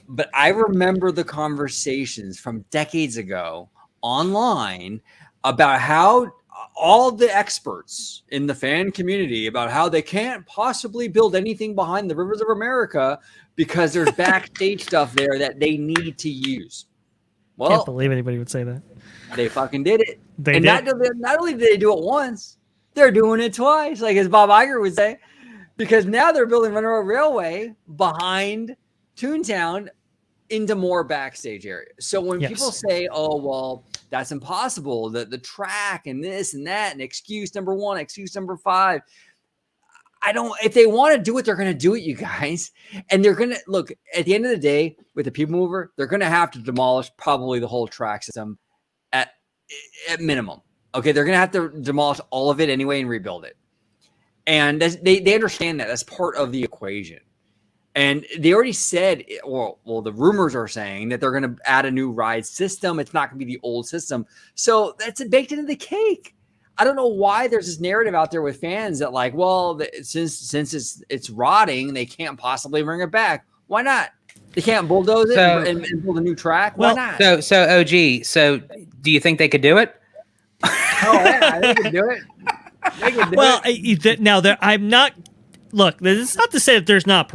But I remember the conversations from decades ago online about how all the experts in the fan community about how they can't possibly build anything behind the rivers of America because there's backstage stuff there that they need to use. Well, Can't believe anybody would say that. They fucking did it. They and did. Not only did they do it once, they're doing it twice, like as Bob Iger would say, because now they're building Monroe Railway behind Toontown into more backstage areas. So when people say, oh, well, that's impossible, the track and this and that, and excuse number 1, excuse number 5, if they want to do it, they're going to do it, you guys. And they're going to look at the end of the day with the people mover, they're going to have to demolish probably the whole track system at minimum. Okay. They're going to have to demolish all of it anyway and rebuild it. And they understand that that's part of the equation. And they already said, well, the rumors are saying that they're going to add a new ride system. It's not going to be the old system. So that's baked into the cake. I don't know why there's this narrative out there with fans that like, well, since it's rotting, they can't possibly bring it back. Why not? They can't bulldoze it and build a new track. Why not? So OG. So do you think they could do it? Oh yeah, they could do it. They could do it. Now I'm not. Look, this is not to say that there's not,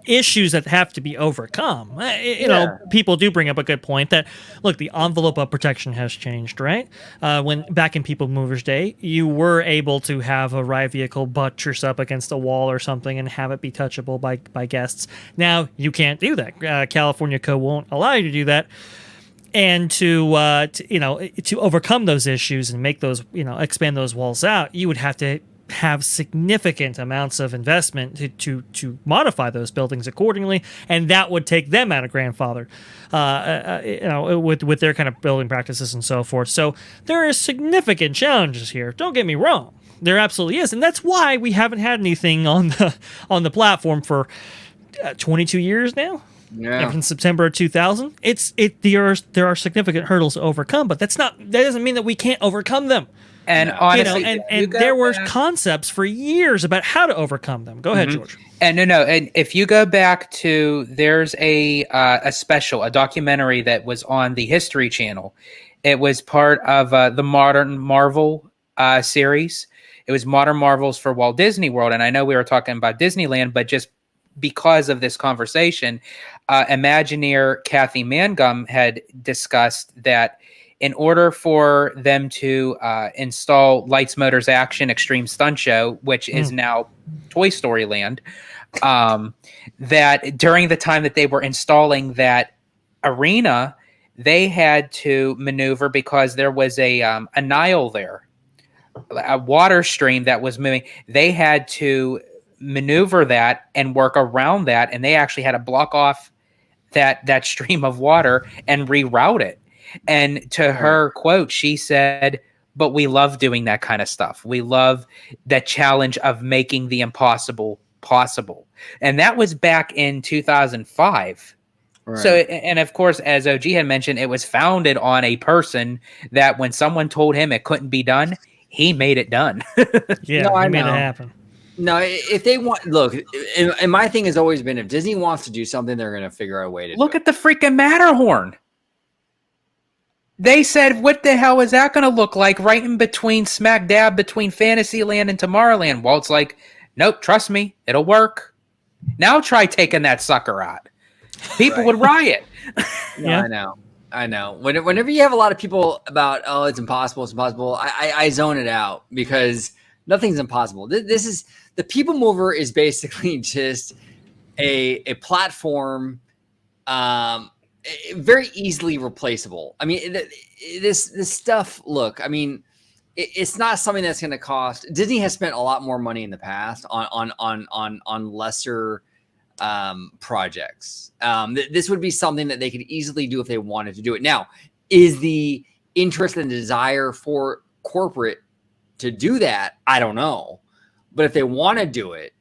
issues that have to be overcome. People do bring up a good point that, look, the envelope of protection has changed, right? When back in People Movers Day, you were able to have a ride vehicle buttress up against a wall or something and have it be touchable by guests. Now you can't do that. California Code won't allow you to do that. And to overcome those issues and make those, expand those walls out, you would have to have significant amounts of investment to modify those buildings accordingly, and that would take them out of grandfather, with their kind of building practices and so forth. So there are significant challenges here. Don't get me wrong, there absolutely is, and that's why we haven't had anything on the platform for 22 years now. Yeah. From September of 2000, there are significant hurdles to overcome, but that doesn't mean that we can't overcome them. And honestly, and there were concepts for years about how to overcome them. Go ahead, George. And and if you go back to, there's a documentary that was on the History Channel. It was part of the Modern Marvel series. It was Modern Marvels for Walt Disney World, and I know we were talking about Disneyland, but just because of this conversation, Imagineer Kathy Mangum had discussed that in order for them to install Lights, Motors, Action Extreme Stunt Show, which is now Toy Story Land, that during the time that they were installing that arena, they had to maneuver because there was a Nile there, a water stream that was moving. They had to maneuver that and work around that, and they actually had to block off that stream of water and reroute it. And to her quote, she said, but we love doing that kind of stuff. We love the challenge of making the impossible possible. And that was back in 2005. Right. So, and of course, as OG had mentioned, it was founded on a person that when someone told him it couldn't be done, he made it done. He made it happen. No, if they want, look, and my thing has always been, if Disney wants to do something, they're going to figure out a way to look at the freaking Matterhorn. They said, what the hell is that going to look like right in between, smack dab between Fantasyland and Tomorrowland? Walt's like, nope, trust me, it'll work. Now try taking that sucker out. People would riot. I know. Whenever you have a lot of people about, oh, it's impossible, I zone it out because nothing's impossible. This is, the People Mover is basically just a platform, very easily replaceable. I mean, this stuff, look, I mean, it's not something that's going to cost. Disney has spent a lot more money in the past on lesser projects. This would be something that they could easily do if they wanted to do it. Now, is the interest and desire for corporate to do that? I don't know. But if they want to do it,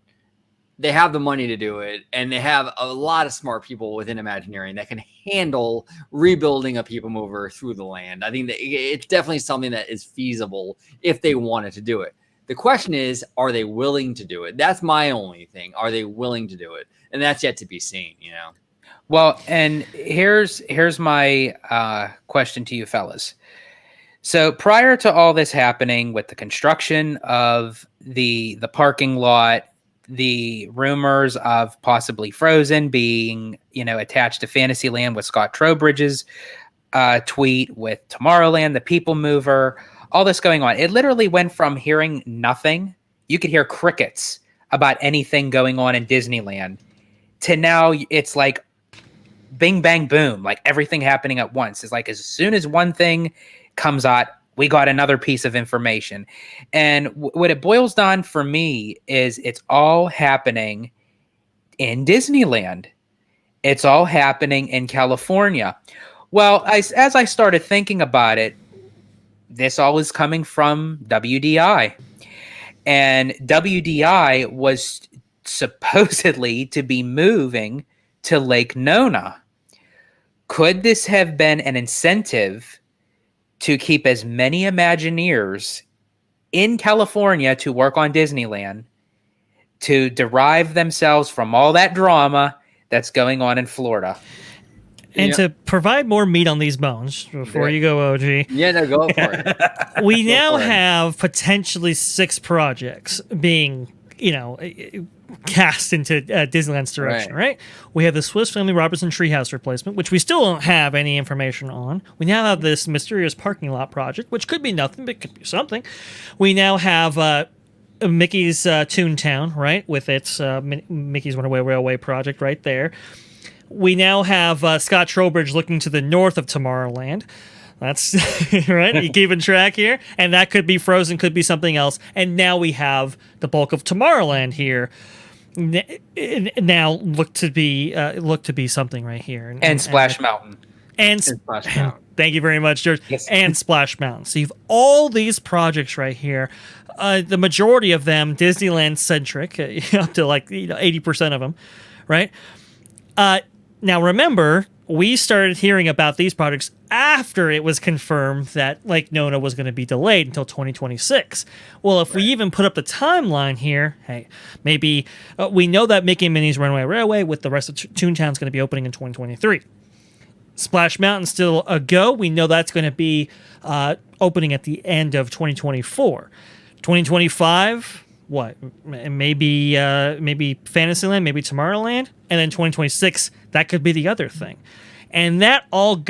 they have the money to do it, and they have a lot of smart people within Imagineering that can handle rebuilding a People Mover through the land. I think that it's definitely something that is feasible if they wanted to do it. The question is, are they willing to do it? That's my only thing. Are they willing to do it? And that's yet to be seen, you know? Well, and here's my question to you fellas. So prior to all this happening with the construction of the parking lot, the rumors of possibly Frozen being, attached to Fantasyland with Scott Trowbridge's tweet, with Tomorrowland, the People Mover, all this going on. It literally went from hearing nothing, you could hear crickets about anything going on in Disneyland, to now it's like bing, bang, boom, like everything happening at once. It's like as soon as one thing comes out, we got another piece of information. And what it boils down for me is it's all happening in Disneyland. It's all happening in California. Well, as I started thinking about it, this all is coming from WDI. And WDI was supposedly to be moving to Lake Nona. Could this have been an incentive to keep as many Imagineers in California to work on Disneyland, to derive themselves from all that drama that's going on in Florida? And to provide more meat on these bones, before you go, OG. Yeah, no, go for it. We now have potentially 6 projects being, cast into Disneyland's direction, right? We have the Swiss Family Robinson Treehouse replacement, which we still don't have any information on. We now have this mysterious parking lot project, which could be nothing, but could be something. We now have Mickey's Toontown, right, with its Mickey's Runaway Railway project right there. We now have Scott Trowbridge looking to the north of Tomorrowland. That's right. You keeping track here? And that could be Frozen, could be something else. And now we have the bulk of Tomorrowland here. Now look to be something right here. And Splash Mountain. And Splash Mountain. Thank you very much, George. Yes. And Splash Mountain. So you've all these projects right here. The majority of them Disneyland centric, up to 80% of them, right? Now remember, we started hearing about these projects after it was confirmed that Lake Nona was going to be delayed until 2026. Well, if we even put up the timeline here, hey, maybe we know that Mickey and Minnie's Runaway Railway with the rest of Toontown is going to be opening in 2023. Splash Mountain still a go. We know that's going to be opening at the end of 2024. 2025, what? Maybe Fantasyland, maybe Tomorrowland, and then 2026, that could be the other thing. And that all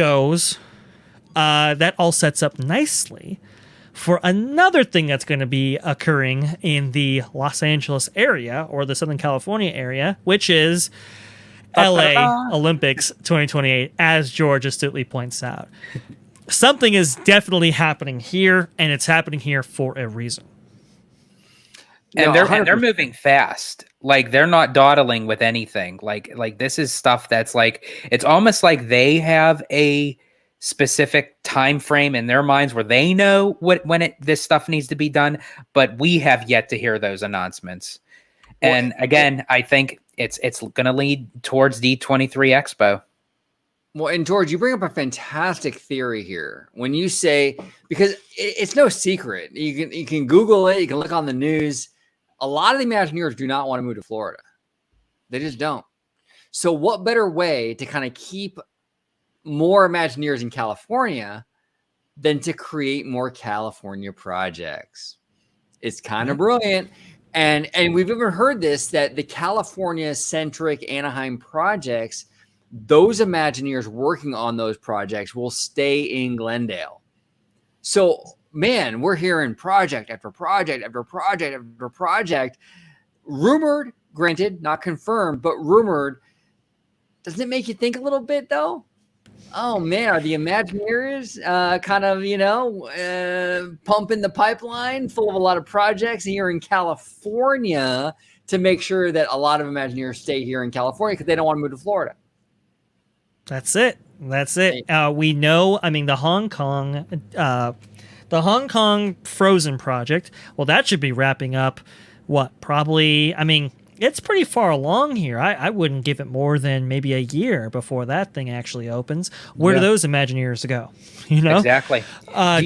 sets up nicely for another thing that's going to be occurring in the Los Angeles area or the Southern California area, which is LA Olympics 2028, as George astutely points out. Something is definitely happening here, and it's happening here for a reason. And they're moving fast. Like they're not dawdling with anything. Like this is stuff that's it's almost like they have a specific time frame in their minds where they know when this stuff needs to be done, but we have yet to hear those announcements. And again, I think it's going to lead towards D23 Expo. Well, and George, you bring up a fantastic theory here when you say, because it's no secret. You can Google it. You can look on the news. A lot of the Imagineers do not want to move to Florida. They just don't. So what better way to kind of keep more Imagineers in California than to create more California projects? It's kind of brilliant. And we've even heard this, that the California-centric Anaheim projects, those Imagineers working on those projects will stay in Glendale. So, man, we're hearing project after project after project after project. Rumored, granted, not confirmed, but rumored. Doesn't it make you think a little bit, though? Oh, man, are the Imagineers kind of, pumping the pipeline full of a lot of projects here in California to make sure that a lot of Imagineers stay here in California because they don't want to move to Florida? That's it. We know, the Hong Kong Frozen project, well, that should be wrapping up, probably, it's pretty far along here. I wouldn't give it more than maybe a year before that thing actually opens. Where do those Imagineers go? Exactly.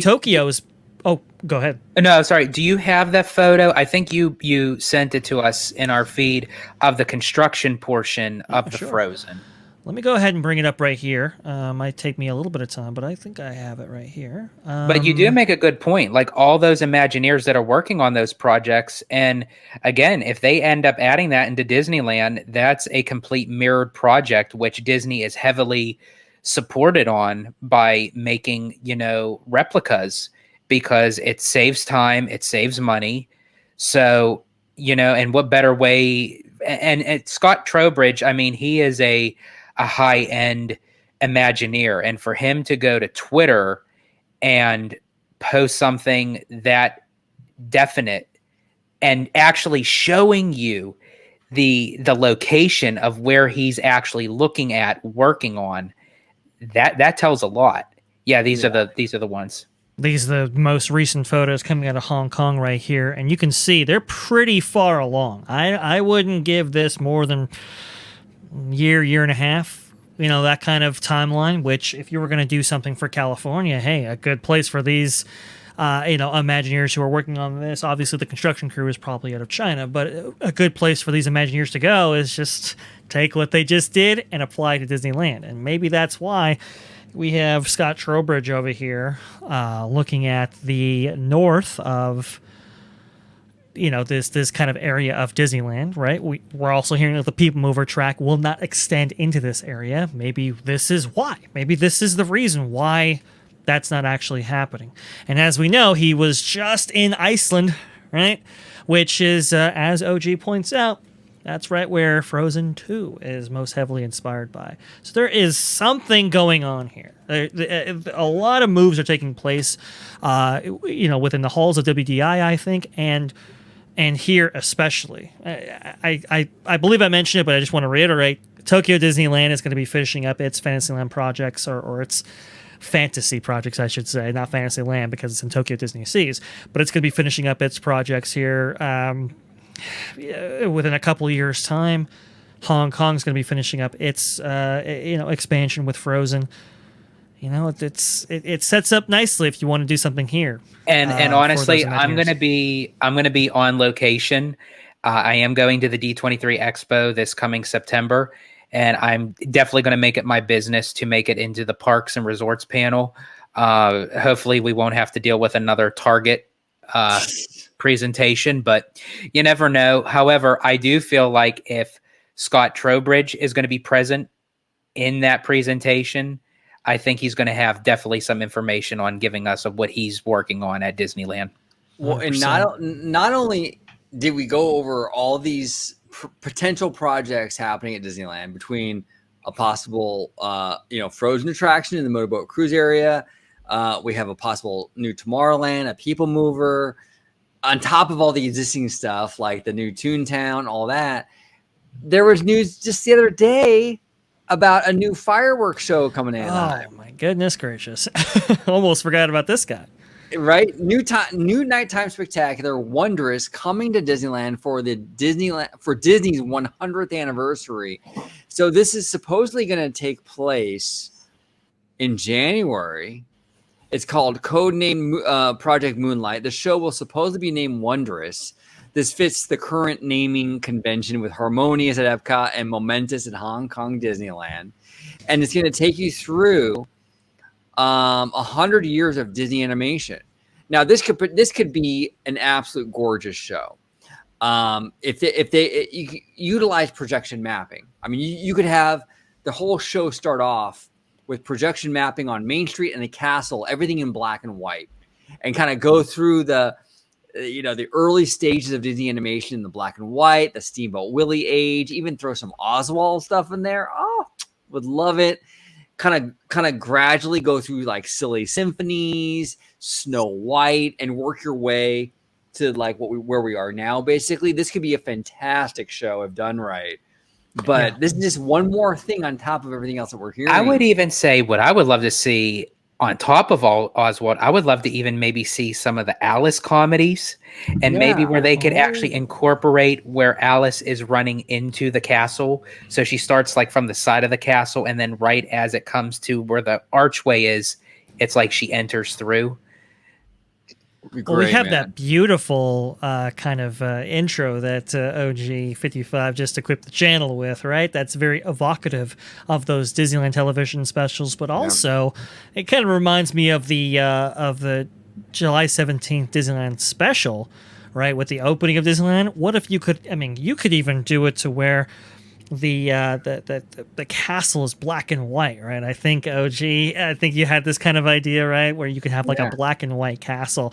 Tokyo's Oh, go ahead. No, sorry. Do you have that photo? I think you sent it to us in our feed of the construction portion of the sure. Frozen. Let me go ahead and bring it up right here. Might take me a little bit of time, but I think I have it right here. But you do make a good point. Like all those Imagineers that are working on those projects, and again, if they end up adding that into Disneyland, that's a complete mirrored project, which Disney is heavily supported on by making, replicas, because it saves time, it saves money. So, and what better way? And Scott Trowbridge, I mean, he is a high-end Imagineer, and for him to go to Twitter and post something that definite and actually showing you the location of where he's actually looking at working on, that tells a lot. Yeah, these are the ones. These are the most recent photos coming out of Hong Kong right here, and you can see they're pretty far along. I wouldn't give this more than year and a half, that kind of timeline, which if you were going to do something for California, hey, a good place for these, Imagineers who are working on this. Obviously, the construction crew is probably out of China, but a good place for these Imagineers to go is just take what they just did and apply to Disneyland. And maybe that's why we have Scott Trowbridge over here looking at the north of, this kind of area of Disneyland, right? We're also hearing that the People Mover track will not extend into this area. Maybe this is why. Maybe this is the reason why that's not actually happening. And as we know, he was just in Iceland, right? Which is, as OG points out, that's right where Frozen 2 is most heavily inspired by. So there is something going on here. A lot of moves are taking place, within the halls of WDI, I think, and here especially. I believe I mentioned it, but I just want to reiterate. Tokyo Disneyland is going to be finishing up its Fantasyland projects, or its fantasy projects, I should say, not Fantasyland because it's in Tokyo Disney Seas, but it's going to be finishing up its projects here within a couple of years' time. Hong Kong's going to be finishing up its expansion with Frozen. It sets up nicely if you want to do something here. And honestly, I'm going to be on location. I am going to the D23 Expo this coming September, and I'm definitely going to make it my business to make it into the Parks and Resorts panel. Hopefully, we won't have to deal with another Target presentation, but you never know. However, I do feel like if Scott Trowbridge is going to be present in that presentation, I think he's going to have definitely some information on giving us of what he's working on at Disneyland. Well, and not only did we go over all these potential projects happening at Disneyland, between a possible, Frozen attraction in the motorboat cruise area, we have a possible new Tomorrowland, a People Mover, on top of all the existing stuff like the new Toontown, all that. There was news just the other day about a new fireworks show coming in. Oh my goodness gracious. Almost forgot about this guy. Right? New nighttime spectacular, Wondrous, coming to Disneyland for Disney's 100th anniversary. So this is supposedly going to take place in January. It's called Codename Project Moonlight. The show will supposedly be named Wondrous. This fits the current naming convention with Harmonious at Epcot and Momentous at Hong Kong Disneyland. And it's going to take you through 100 years of Disney animation. Now, this could be an absolute gorgeous show. If they utilize projection mapping. I mean, you could have the whole show start off with projection mapping on Main Street and the castle, everything in black and white, and kind of go through the early stages of Disney animation in the black and white, the Steamboat Willie age, even throw some Oswald stuff in there. Oh, would love it. Kind of gradually go through like Silly Symphonies, Snow White, and work your way to like where we are now. Basically, this could be a fantastic show if done right. But this is just one more thing on top of everything else that we're hearing. I would even say what I would love to see on top of all Oswald, I would love to even maybe see some of the Alice comedies, and maybe where they could actually incorporate where Alice is running into the castle. So she starts like from the side of the castle, and then right as it comes to where the archway is, it's like she enters through. Well, we have that beautiful kind of intro that OG 55 just equipped the channel with, right? That's very evocative of those Disneyland television specials, but also it kind of reminds me of the July 17th Disneyland special, right? With the opening of Disneyland. What if you could? I mean, you could even do it to where the castle is black and white, right? I think I think you had this kind of idea, right, where you could have like a black and white castle,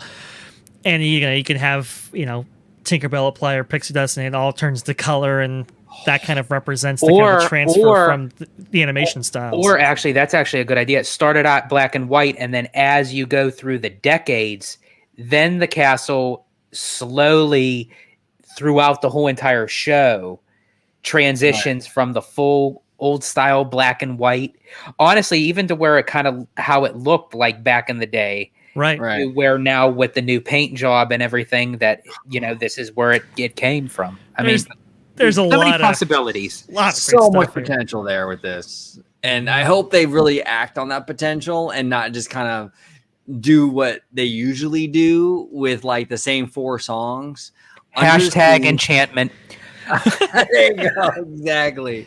and you can have Tinkerbell apply her pixie dust, and it all turns to color, and that kind of represents the kind of transfer from the animation styles. Or actually, that's actually a good idea. It started out black and white, and then as you go through the decades, then the castle slowly, throughout the whole entire show, transitions from the full old style black and white, honestly, even to where it kind of how it looked like back in the day, right? Where now with the new paint job and everything, that this is where it came from. There's a lot of possibilities, so much potential there with this, and I hope they really act on that potential and not just kind of do what they usually do with like the same 4 songs. Hashtag enchantment. There you go. Exactly.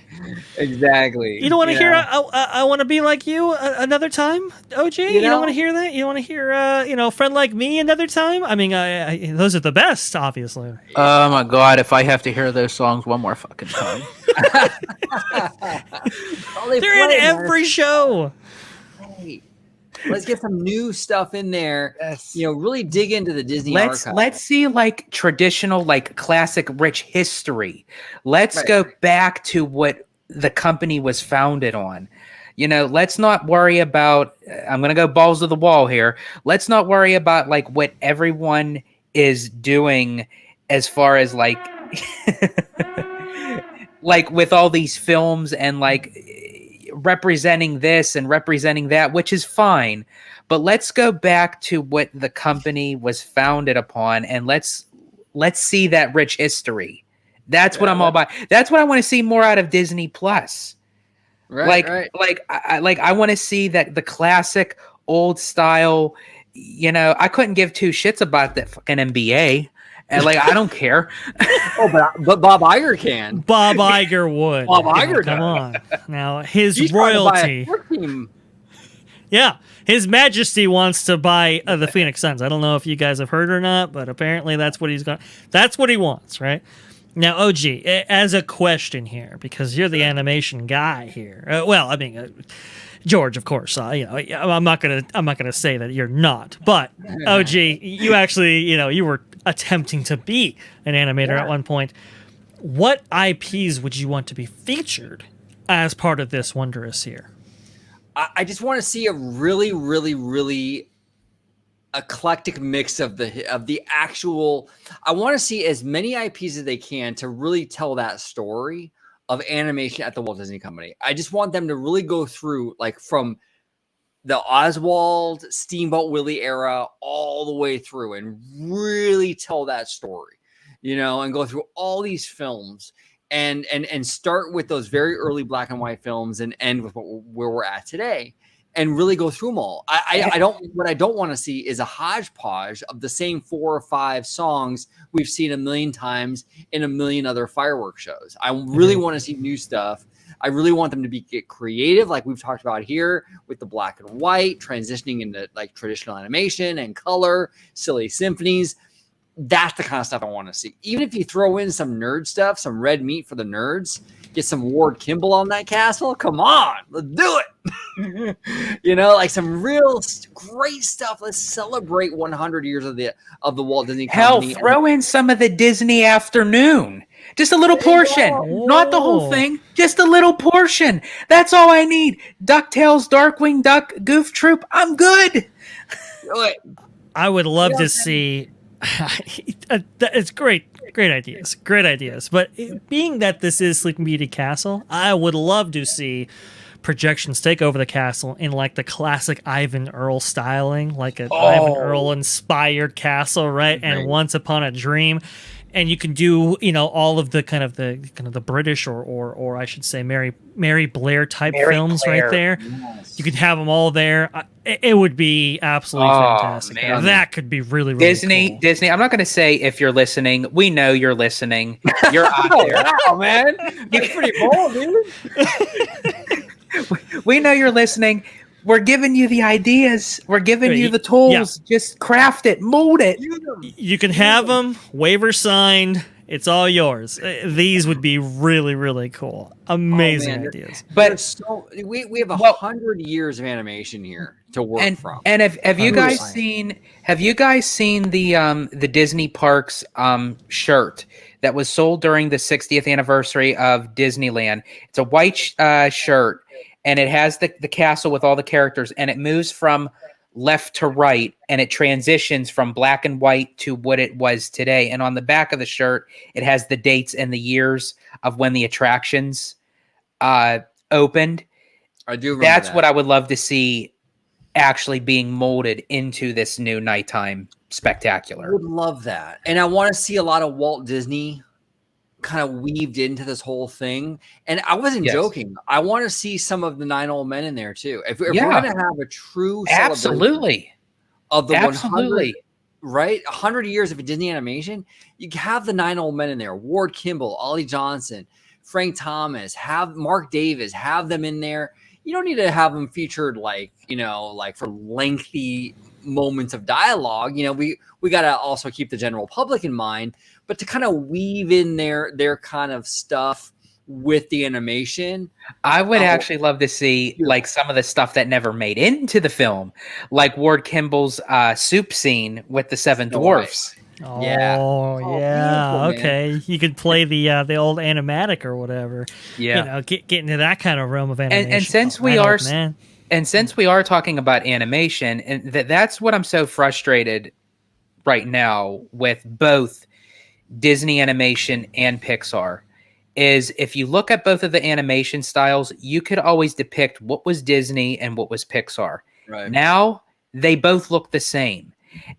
You don't want to hear I want to be like you another time, OG? You don't want to hear that? You don't want to hear friend like me another time? I mean, those are the best, obviously. Oh my god, if I have to hear those songs one more fucking time. They're in every show. Hey, let's get some new stuff in there. Yes. Really dig into the Disney archive. Let's see like traditional, like classic rich history. Let's go back to what the company was founded on. Let's not worry about, I'm going to go balls to the wall here. Let's not worry about like what everyone is doing as far as like, like with all these films and like representing this and representing that, which is fine, but let's go back to what the company was founded upon, and let's see that rich history. That's what I'm all about. That's what I want to see more out of Disney Plus. I want to see that the classic old style. I couldn't give 2 shits about that fucking NBA. And I don't care. But Bob Iger can. Bob Iger would. Bob Iger come on. Now his royalty. Yeah, His Majesty wants to buy the Phoenix Suns. I don't know if you guys have heard or not, but apparently that's what he's going. That's what he wants, right? Now, OG, as a question here, because you're the animation guy here. George, of course. I'm not gonna say that you're not, but OG, you actually, you were attempting to be an animator at one point. What IPs would you want to be featured as part of this wondrous here? I just want to see a really, really, really eclectic mix of the actual. I want to see as many IPs as they can to really tell that story of animation at the Walt Disney Company. I just want them to really go through like from the Oswald, Steamboat Willie era all the way through and really tell that story, and go through all these films and start with those very early black and white films and end with where we're at today and really go through them all. What I don't want to see is a hodgepodge of the same 4 or 5 songs we've seen a million times in a million other fireworks shows. I really want to see new stuff. I really want them to get creative, like we've talked about here with the black and white, transitioning into like traditional animation and color, silly symphonies. That's the kind of stuff I want to see. Even if you throw in some nerd stuff, some red meat for the nerds, get some Ward Kimball on that castle. Come on, let's do it. Like some real great stuff. Let's celebrate 100 years of the Walt Disney Company. Hell, throw in some of the Disney afternoon. Just a little portion, not the whole thing. Just a little portion. That's all I need. DuckTales, Darkwing Duck, Goof Troop. I'm good. I would love to see. It's great ideas. But being that this is Sleeping Beauty Castle, I would love to see projections take over the castle in like the classic Ivan Earl styling, like an Ivan Earl inspired castle, right? And Once Upon a Dream. and you can do all of the kind of the British or I should say Mary Blair type films right there. Yes. You could have them all there. It would be absolutely fantastic. Man. That could be really Disney. Cool. Disney. I'm not going to say if you're listening. We know you're listening. You're out there. Wow, man, you're pretty bold, dude. We know you're listening. We're giving you the ideas. We're giving you the tools. Yeah. Just craft it, mold it. You can have them, waiver signed. It's all yours. These would be really, really cool. Amazing ideas. But we have 100 years of animation here to work from. And have you guys seen the Disney Parks shirt that was sold during the 60th anniversary of Disneyland? It's a white shirt. And it has the castle with all the characters, and it moves from left to right, and it transitions from black and white to what it was today. And on the back of the shirt, it has the dates and the years of when the attractions opened. I do remember That's that. what I would love to see actually being molded into this new nighttime spectacular. I would love that. And I want to see a lot of Walt Disney kind of weaved into this whole thing. And I wasn't joking. I want to see some of the 9 old men in there too. If we're going to have a true absolutely of the 100, right? 100 years of a Disney animation, you have the 9 old men in there. Ward Kimball, Ollie Johnson, Frank Thomas, have Mark Davis, have them in there. You don't need to have them featured like for lengthy moments of dialogue. We got to also keep the general public in mind, but to kind of weave in their kind of stuff with the animation. I would actually love to see like some of the stuff that never made into the film, like Ward Kimball's soup scene with the 7 dwarfs. Oh yeah. Okay. Man. You could play the old animatic or whatever. Yeah. Get into that kind of realm of animation. And since we are talking about animation, and that's what I'm so frustrated right now with both Disney animation and Pixar, is if you look at both of the animation styles, you could always depict what was Disney and what was Pixar. Right. Now they both look the same.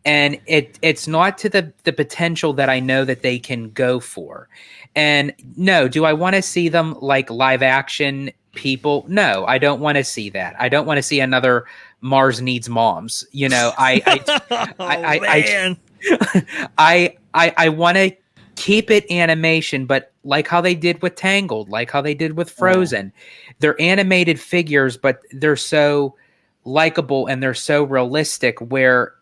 And it's not to the potential that I know that they can go for. And no, do I want to see them like live action people? No, I don't want to see that. I don't want to see another Mars Needs Moms. I want to keep it animation, but like how they did with Tangled, like how they did with Frozen. They're animated figures, but they're so likable and they're so realistic where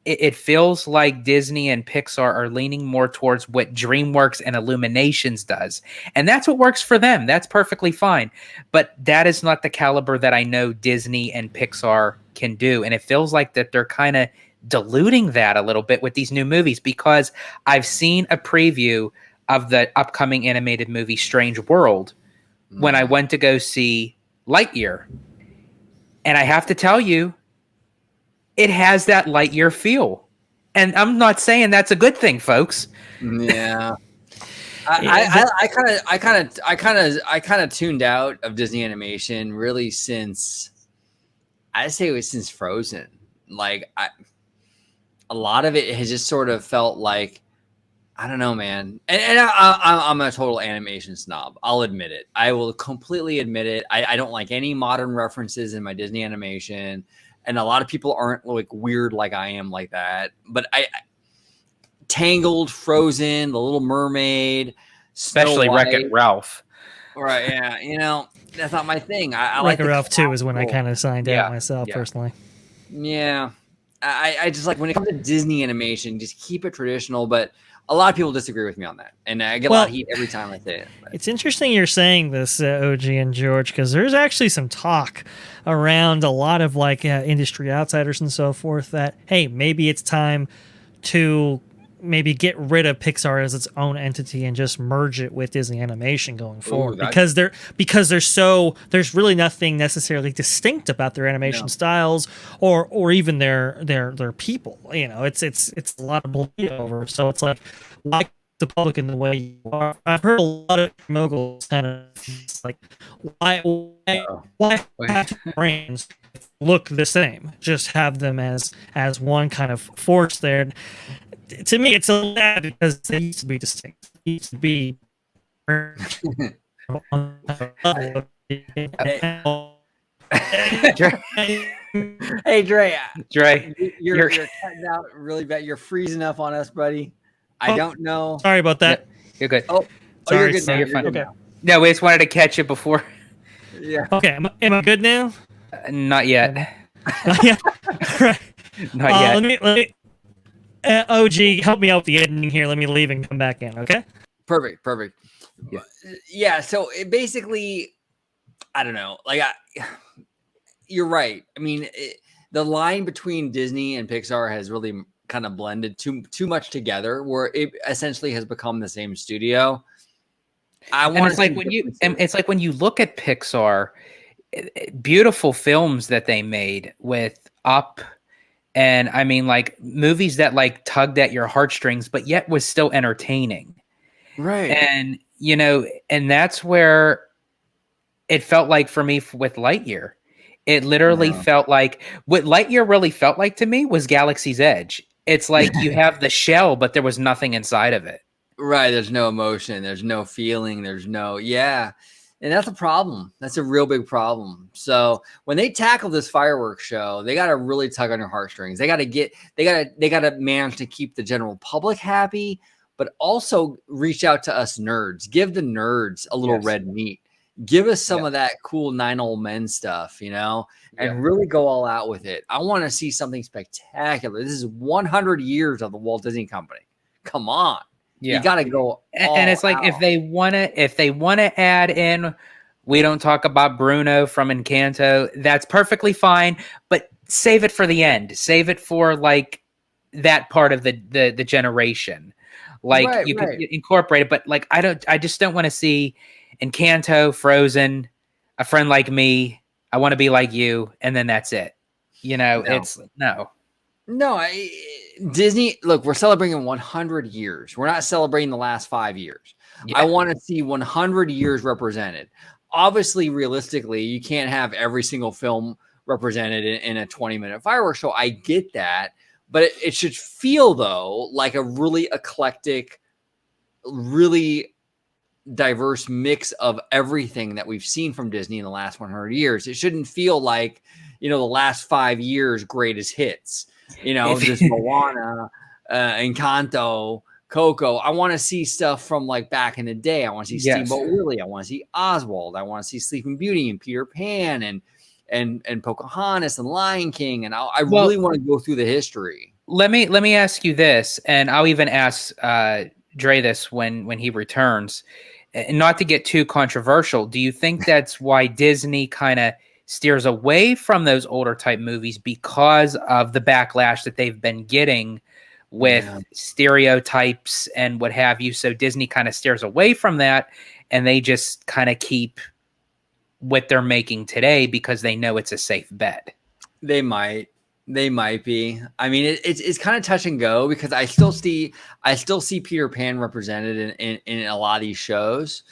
it feels like Disney and Pixar are leaning more towards what DreamWorks and Illuminations does. And that's what works for them. That's perfectly fine. But that is not the caliber that I know Disney and Pixar can do. And it feels like that they're kind of diluting that a little bit with these new movies, because I've seen a preview of the upcoming animated movie Strange World when I went to go see Lightyear. And I have to tell you, it has that Lightyear feel. And I'm not saying that's a good thing, folks. Yeah. I kind of tuned out of Disney animation really since, I'd say it was since Frozen. Like a lot of it has just sort of felt like, I don't know, man. And I'm a total animation snob. I'll admit it. I will completely admit it. I don't like any modern references in my Disney animation. And a lot of people aren't like weird like I am like that. But Tangled, Frozen, The Little Mermaid, especially Wreck-It Ralph. Right, yeah. That's not my thing. I Wreck-It Ralph 2 is when I kind of signed out myself personally. Yeah. I just like when it comes to Disney animation, just keep it traditional. But a lot of people disagree with me on that. And I get a lot of heat every time I say it. But. It's interesting you're saying this, OG and George, because there's actually some talk around a lot of like industry outsiders and so forth that, hey, maybe it's time to maybe get rid of Pixar as its own entity and just merge it with Disney Animation going forward. Because there's really nothing necessarily distinct about their animation styles or even their people. It's a lot of bleed over. So it's like, why the public in the way you are? I've heard a lot of moguls kind of like, why have two brands look the same? Just have them as one kind of force there. to me, it's so bad because they used to be distinct. They used to be. Hey, Dre. Dre, You're cutting out really bad. You're freezing up on us, buddy. I don't know. Sorry about that. You're good. Sorry, you're good. No, Now. you're You're fine. good Okay. now. No, we just wanted to catch you before. Yeah. Okay. Am I good now? Not yet. Yeah. Right. Not yet. Let me. OG, help me out with the editing here. Let me leave and come back in. Okay. Perfect. Yeah. Yeah. So it basically, I don't know. Like, you're right. I mean, the line between Disney and Pixar has really kind of blended too much together, where it essentially has become the same studio. It's like when you look at Pixar, beautiful films that they made with Up, and I mean, like movies that like tugged at your heartstrings, but yet was still entertaining. Right. And and that's where it felt like for me with Lightyear. It literally felt like what Lightyear really felt like to me was Galaxy's Edge. It's like you have the shell, but there was nothing inside of it. Right. There's no emotion. There's no feeling. There's no, yeah. And that's a problem. That's a real big problem. So when they tackle this fireworks show, they got to really tug on your heartstrings. They got to manage to keep the general public happy, but also reach out to us nerds. Give the nerds a little red meat. Give us some of that cool 9 old men stuff, and really go all out with it. I want to see something spectacular. This is 100 years of the Walt Disney Company. Come on. Yeah. You got to go. And it's like, out. if they want to add in, we don't talk about Bruno from Encanto. That's perfectly fine, but save it for the end. Save it for like that part of the generation. Like you can incorporate it, but like, I just don't want to see Encanto, Frozen, A Friend Like Me, I Want to Be Like You, and then that's it. It's no. No, Disney, look, we're celebrating 100 years. We're not celebrating the last 5 years. Yeah. I want to see 100 years represented. Obviously, realistically, you can't have every single film represented in a 20-minute fireworks show. I get that. But it should feel, though, like a really eclectic, really diverse mix of everything that we've seen from Disney in the last 100 years. It shouldn't feel like, the last 5 years greatest hits. Just Moana, Encanto, Coco. I want to see stuff from like back in the day. I want to see Steamboat Willie. I want to see Oswald. I want to see Sleeping Beauty and Peter Pan and Pocahontas and Lion King. And I really want to go through the history. Let me ask you this, and I'll even ask Dre this when he returns. And not to get too controversial, do you think that's why Disney kind of steers away from those older type movies because of the backlash that they've been getting with stereotypes and what have you? So Disney kind of steers away from that, and they just kind of keep what they're making today because they know it's a safe bet. They might be. I mean, it's kind of touch and go because I still see Peter Pan represented in a lot of these shows,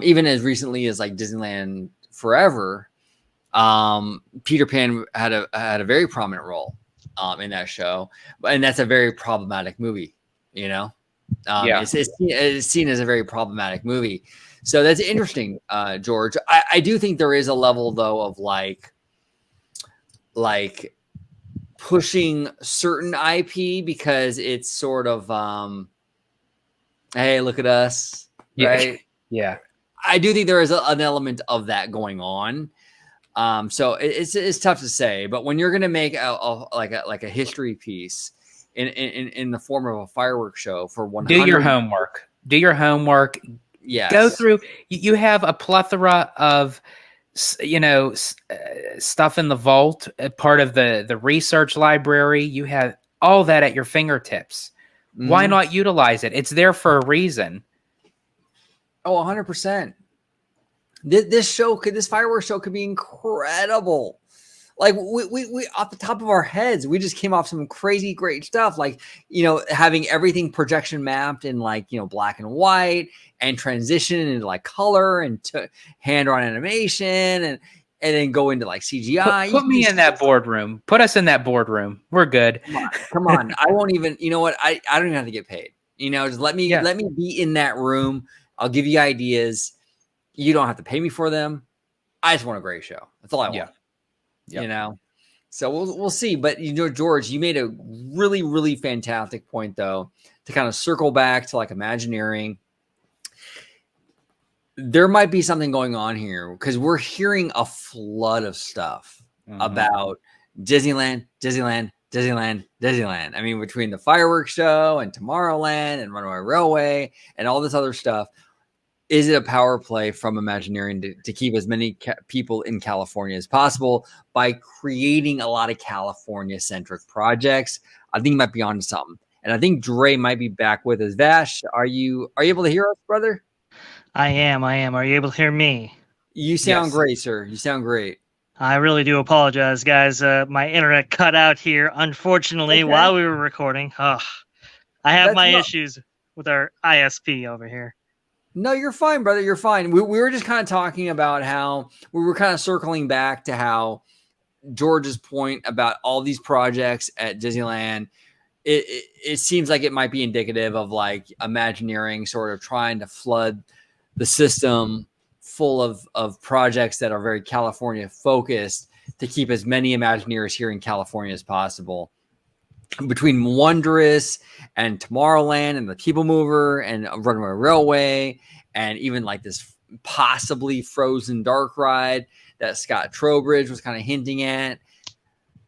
even as recently as like Disneyland Forever. Peter Pan had a very prominent role in that show, and that's a very problematic movie. It's seen as a very problematic movie. So that's interesting, George. I do think there is a level though of like pushing certain IP because it's sort of hey, look at us, right? Yeah. I do think there is an element of that going on. So it's tough to say, but when you're going to make a history piece in the form of a fireworks show for 100, do your homework. Yes. Go through. You have a plethora of stuff in the vault, part of the research library. You have all that at your fingertips. Mm-hmm. Why not utilize it? It's there for a reason. Oh, 100%. This fireworks show could be incredible. Like we off the top of our heads, we just came off some crazy great stuff. Like, having everything projection mapped in like, black and white and transition into like color and hand-drawn animation. and then go into like CGI. Put me in that boardroom. Put us in that boardroom. We're good. Come on. I won't even. You know what? I don't even have to get paid. Just let me be in that room. I'll give you ideas. You don't have to pay me for them. I just want a great show. That's all I want. Yep. So we'll see. But George, you made a really, really fantastic point though, to kind of circle back to like Imagineering. There might be something going on here because we're hearing a flood of stuff about Disneyland. I mean, between the fireworks show and Tomorrowland and Runaway Railway and all this other stuff, is it a power play from Imagineering to keep as many people in California as possible by creating a lot of California-centric projects? I think you might be onto something. And I think Dre might be back with us. Vash, are you able to hear us, brother? I am. Are you able to hear me? You sound great, sir. You sound great. I really do apologize, guys. My internet cut out here, unfortunately, while we were recording. I have issues with our ISP over here. No, you're fine, brother. You're fine. We were just kind of talking about how we were kind of circling back to how George's point about all these projects at Disneyland. It seems like it might be indicative of like Imagineering sort of trying to flood the system full of projects that are very California focused to keep as many Imagineers here in California as possible. Between Wondrous and Tomorrowland and the People Mover and Runaway Railway and even like this possibly Frozen Dark ride that Scott Trowbridge was kind of hinting at,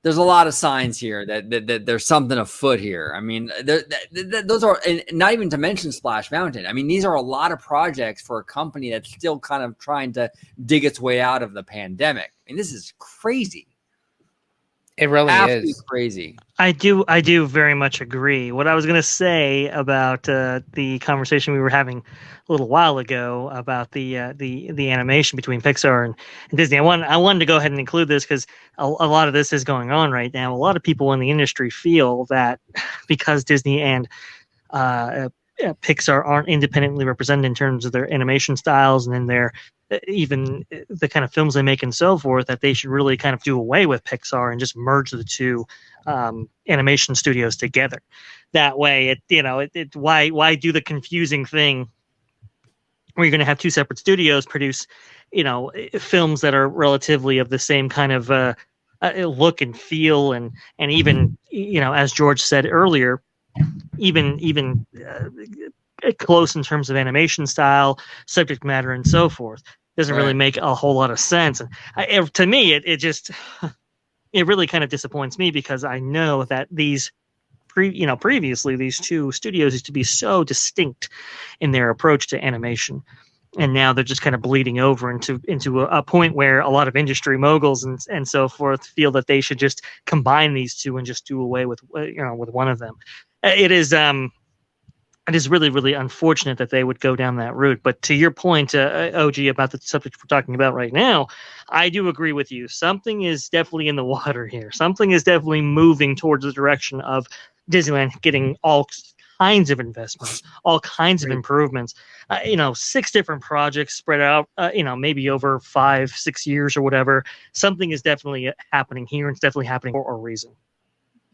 there's a lot of signs here that there's something afoot here. I mean, those are, and not even to mention Splash Mountain. I mean, these are a lot of projects for a company that's still kind of trying to dig its way out of the pandemic. I mean, this is crazy. It really Absolutely is crazy. I do very much agree. What I was going to say about the conversation we were having a little while ago about the animation between Pixar and Disney. I wanted to go ahead and include this because a lot of this is going on right now. A lot of people in the industry feel that because Disney and Pixar aren't independently represented in terms of their animation styles and in their even the kind of films they make and so forth, that they should really kind of do away with Pixar and just merge the two animation studios together. That way, why do the confusing thing where you're going to have two separate studios produce, films that are relatively of the same kind of look and feel, and even, as George said earlier, even close in terms of animation style, subject matter, and so forth. Doesn't really make a whole lot of sense. And to me, it really kind of disappoints me because I know that previously these two studios used to be so distinct in their approach to animation. And now they're just kind of bleeding over into a point where a lot of industry moguls and so forth feel that they should just combine these two and just do away with with one of them. It is really, really unfortunate that they would go down that route. But to your point, OG, about the subject we're talking about right now, I do agree with you. Something is definitely in the water here. Something is definitely moving towards the direction of Disneyland getting all kinds of investments, all kinds of improvements. 6 different projects spread out, maybe over 5-6 years or whatever. Something is definitely happening here. It's definitely happening for a reason.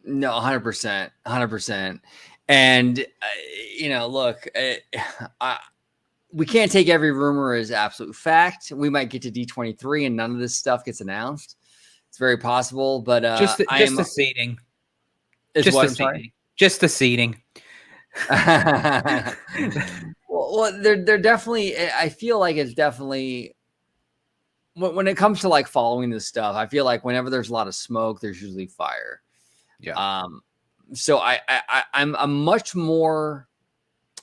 No, 100%. And, look, we can't take every rumor as absolute fact. We might get to D23 and none of this stuff gets announced. It's very possible, but just the seating. Just the seating. Well, they're definitely. I feel like it's definitely when it comes to like following this stuff. I feel like whenever there's a lot of smoke, there's usually fire. Yeah. So I'm much more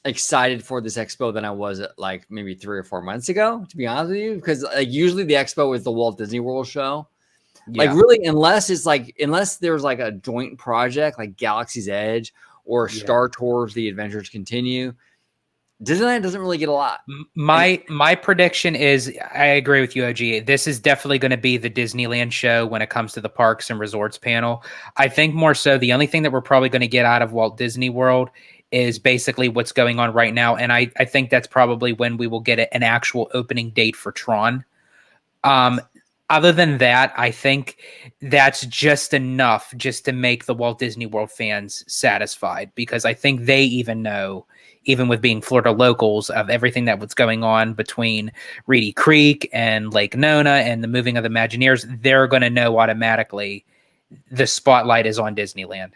excited for this expo than I was like maybe 3 or 4 months ago, to be honest with you, because like usually the expo is the Walt Disney World show. Yeah. Like really, unless there's like a joint project like Galaxy's Edge or Star Tours, The Adventures Continue, Disneyland doesn't really get a lot. My prediction is, I agree with you, OG. This is definitely going to be the Disneyland show when it comes to the parks and resorts panel. I think more so the only thing that we're probably going to get out of Walt Disney World is basically what's going on right now. And I think that's probably when we will get an actual opening date for Tron. other than that, I think that's just enough just to make the Walt Disney World fans satisfied, because I think they even know, even with being Florida locals, of everything that was going on between Reedy Creek and Lake Nona and the moving of the Imagineers. They're going to know automatically the spotlight is on Disneyland.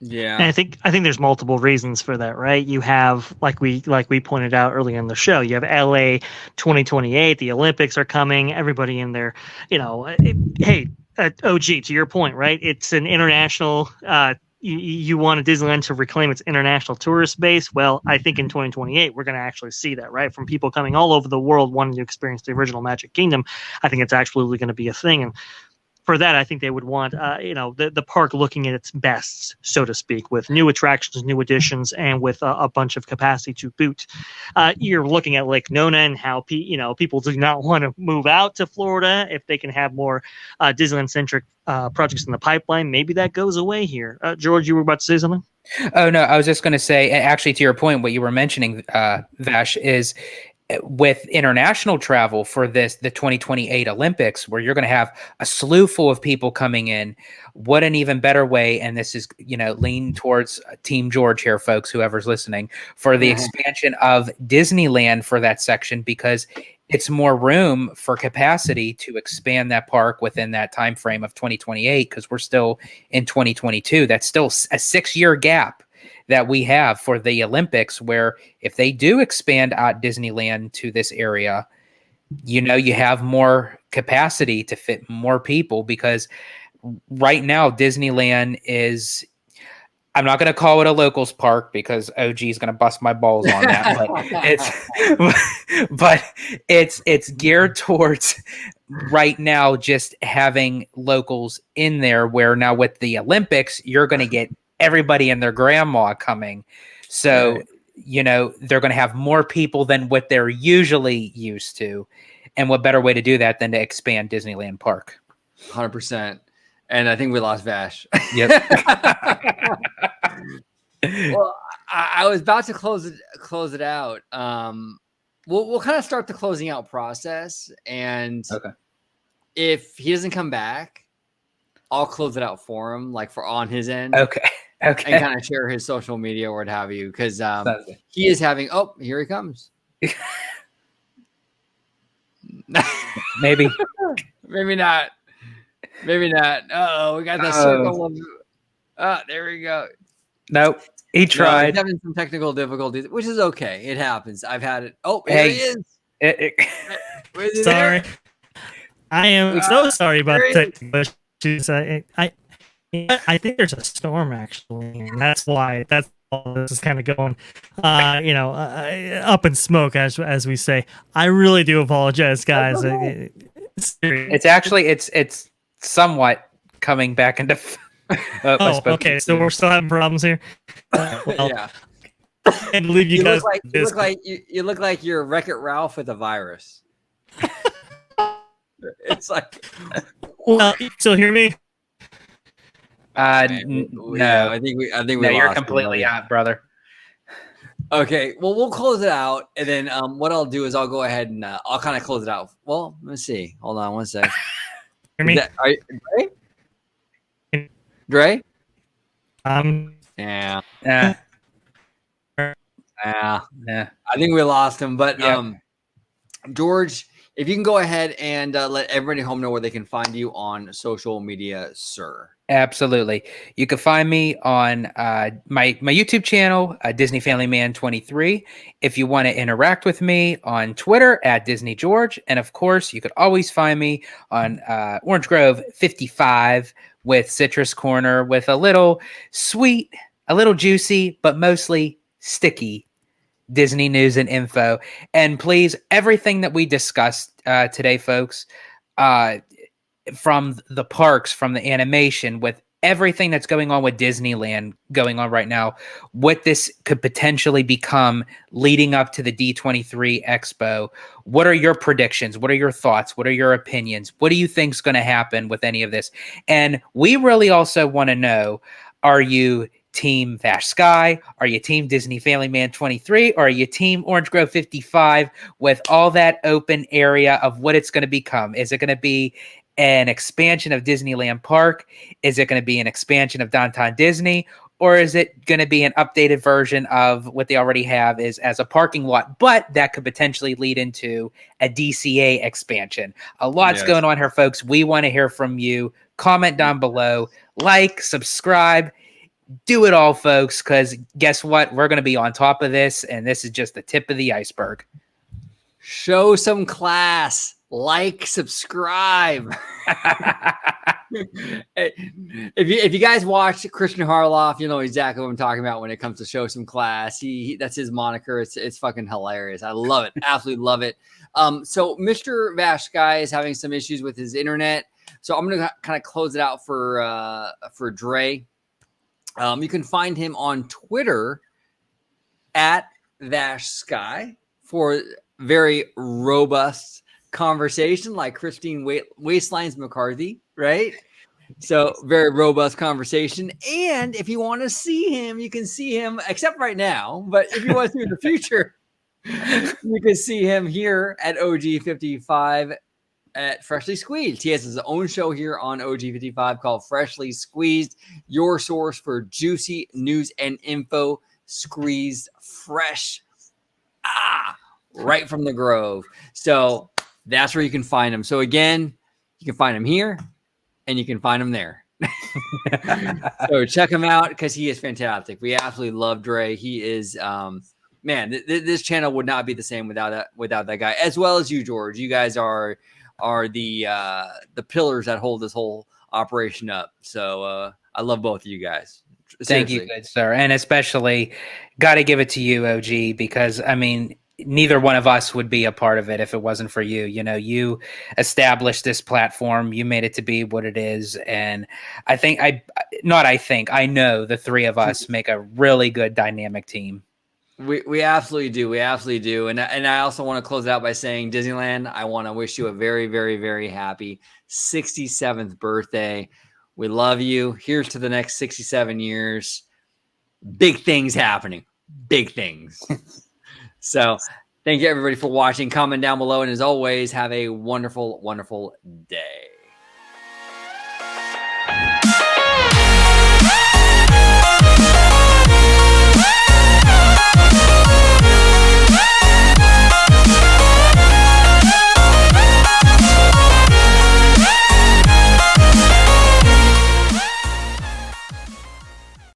Yeah. And I think there's multiple reasons for that, right? You have, like we pointed out earlier in the show, you have LA 2028, the Olympics are coming, everybody in there, hey, OG, to your point, right? It's an international, you want Disneyland to reclaim its international tourist base. Well, I think in 2028, we're going to actually see that, right? From people coming all over the world wanting to experience the original Magic Kingdom. I think it's absolutely going to be a thing. And for that, I think they would want, the park looking at its best, so to speak, with new attractions, new additions, and with a bunch of capacity to boot. You're looking at Lake Nona and how people do not want to move out to Florida if they can have more Disneyland-centric projects in the pipeline. Maybe that goes away here. George, you were about to say something? Oh, no, I was just going to say, actually, to your point, what you were mentioning, Vash, is with international travel for the 2028 Olympics, where you're going to have a slew full of people coming in. What an even better way. And this is, lean towards Team George here, folks, whoever's listening, for the expansion of Disneyland for that section, because it's more room for capacity to expand that park within that time frame of 2028, because we're still in 2022. That's still a 6-year gap that we have for the Olympics, where if they do expand out Disneyland to this area, you have more capacity to fit more people, because right now Disneyland is, I'm not going to call it a locals park because OG is going to bust my balls on that, but it's geared towards right now just having locals in there, where now with the Olympics, you're going to get everybody and their grandma coming. So, Right. They're going to have more people than what they're usually used to. And what better way to do that than to expand Disneyland Park? 100%. And I think we lost Vash. Yep. Well, I was about to close it out. We'll kind of start the closing out process. And if he doesn't come back, I'll close it out for him, like for on his end. Okay. And kind of share his social media or what have you, because he is having. Oh, here he comes. Maybe not. Oh, we got the circle of. There we go. Nope. He tried. He's having some technical difficulties, which is okay. It happens. I've had it. Oh, here he is. Sorry. I am so sorry about technical issues. I think there's a storm actually, and that's why all this is kind of going, up in smoke, as we say. I really do apologize, guys. It's actually it's somewhat coming back into. Okay. So we're still having problems here. Yeah. And leave you guys. You look like you're Wreck-It Ralph with a virus. It's like. Well, you still hear me? No, I think we. No, you're completely out, brother. Okay, well, we'll close it out, and then what I'll do is I'll go ahead and I'll kind of close it out. Well, let's see. Hold on one sec. Hear me? Are you, Dre? Yeah. Yeah. I think we lost him, but George, if you can go ahead and let everybody home know where they can find you on social media, sir. Absolutely. You can find me on my YouTube channel, Disney Family Man 23. If you want to interact with me on Twitter at Disney George. And of course, you could always find me on Orange Grove 55 with Citrus Corner, with a little sweet, a little juicy, but mostly sticky Disney news and info. And please, everything that we discussed today, folks, from the parks, from the animation, with everything that's going on with Disneyland going on right now, what this could potentially become leading up to the D23 Expo. What are your predictions? What are your thoughts? What are your opinions? What do you think is going to happen with any of this? And we really also want to know, are you Team Vash Sky? Are you Team Disney Family Man 23? Or are you Team Orange Grove 55 with all that open area of what it's going to become? Is it going to be an expansion of Disneyland Park? Is it going to be an expansion of Downtown Disney? Or is it going to be an updated version of what they already have is as a parking lot, but that could potentially lead into a DCA expansion? A lot's going on here, folks. We want to hear from you. Comment down below, like, subscribe, do it all, folks, because guess what? We're going to be on top of this, and this is just the tip of the iceberg. Show some class. Like, subscribe. If you guys watch Christian Harloff, you know exactly what I'm talking about when it comes to show some class. He that's his moniker. It's fucking hilarious. I love it. Absolutely love it. So Mr. Vash Guy is having some issues with his internet. So I'm gonna kind of close it out for Dre. You can find him on Twitter at Vash Sky for very robust conversation, like Christine Waistlines McCarthy, right? So very robust conversation. And if you want to see him, you can see him, except right now, but if you want to see in the future, you can see him here at OG55 at Freshly Squeezed. He has his own show here on OG55 called Freshly Squeezed, your source for juicy news and info, squeezed fresh, right from the Grove. So that's where you can find him. So again, you can find him here and you can find him there. So check him out because he is fantastic. We absolutely love Dre. He is, man, this channel would not be the same without that guy, as well as you, George. You guys are the pillars that hold this whole operation up. So I love both of you guys. Seriously. Thank you, good sir. And especially got to give it to you, OG, because I mean, neither one of us would be a part of it if it wasn't for you. You know, you established this platform, you made it to be what it is. And I know the three of us make a really good dynamic team. We absolutely do. We absolutely do. And I also want to close out by saying, Disneyland, I want to wish you a very, very, very happy 67th birthday. We love you. Here's to the next 67 years. Big things happening. Big things. So thank you, everybody, for watching. Comment down below. And as always, have a wonderful, wonderful day.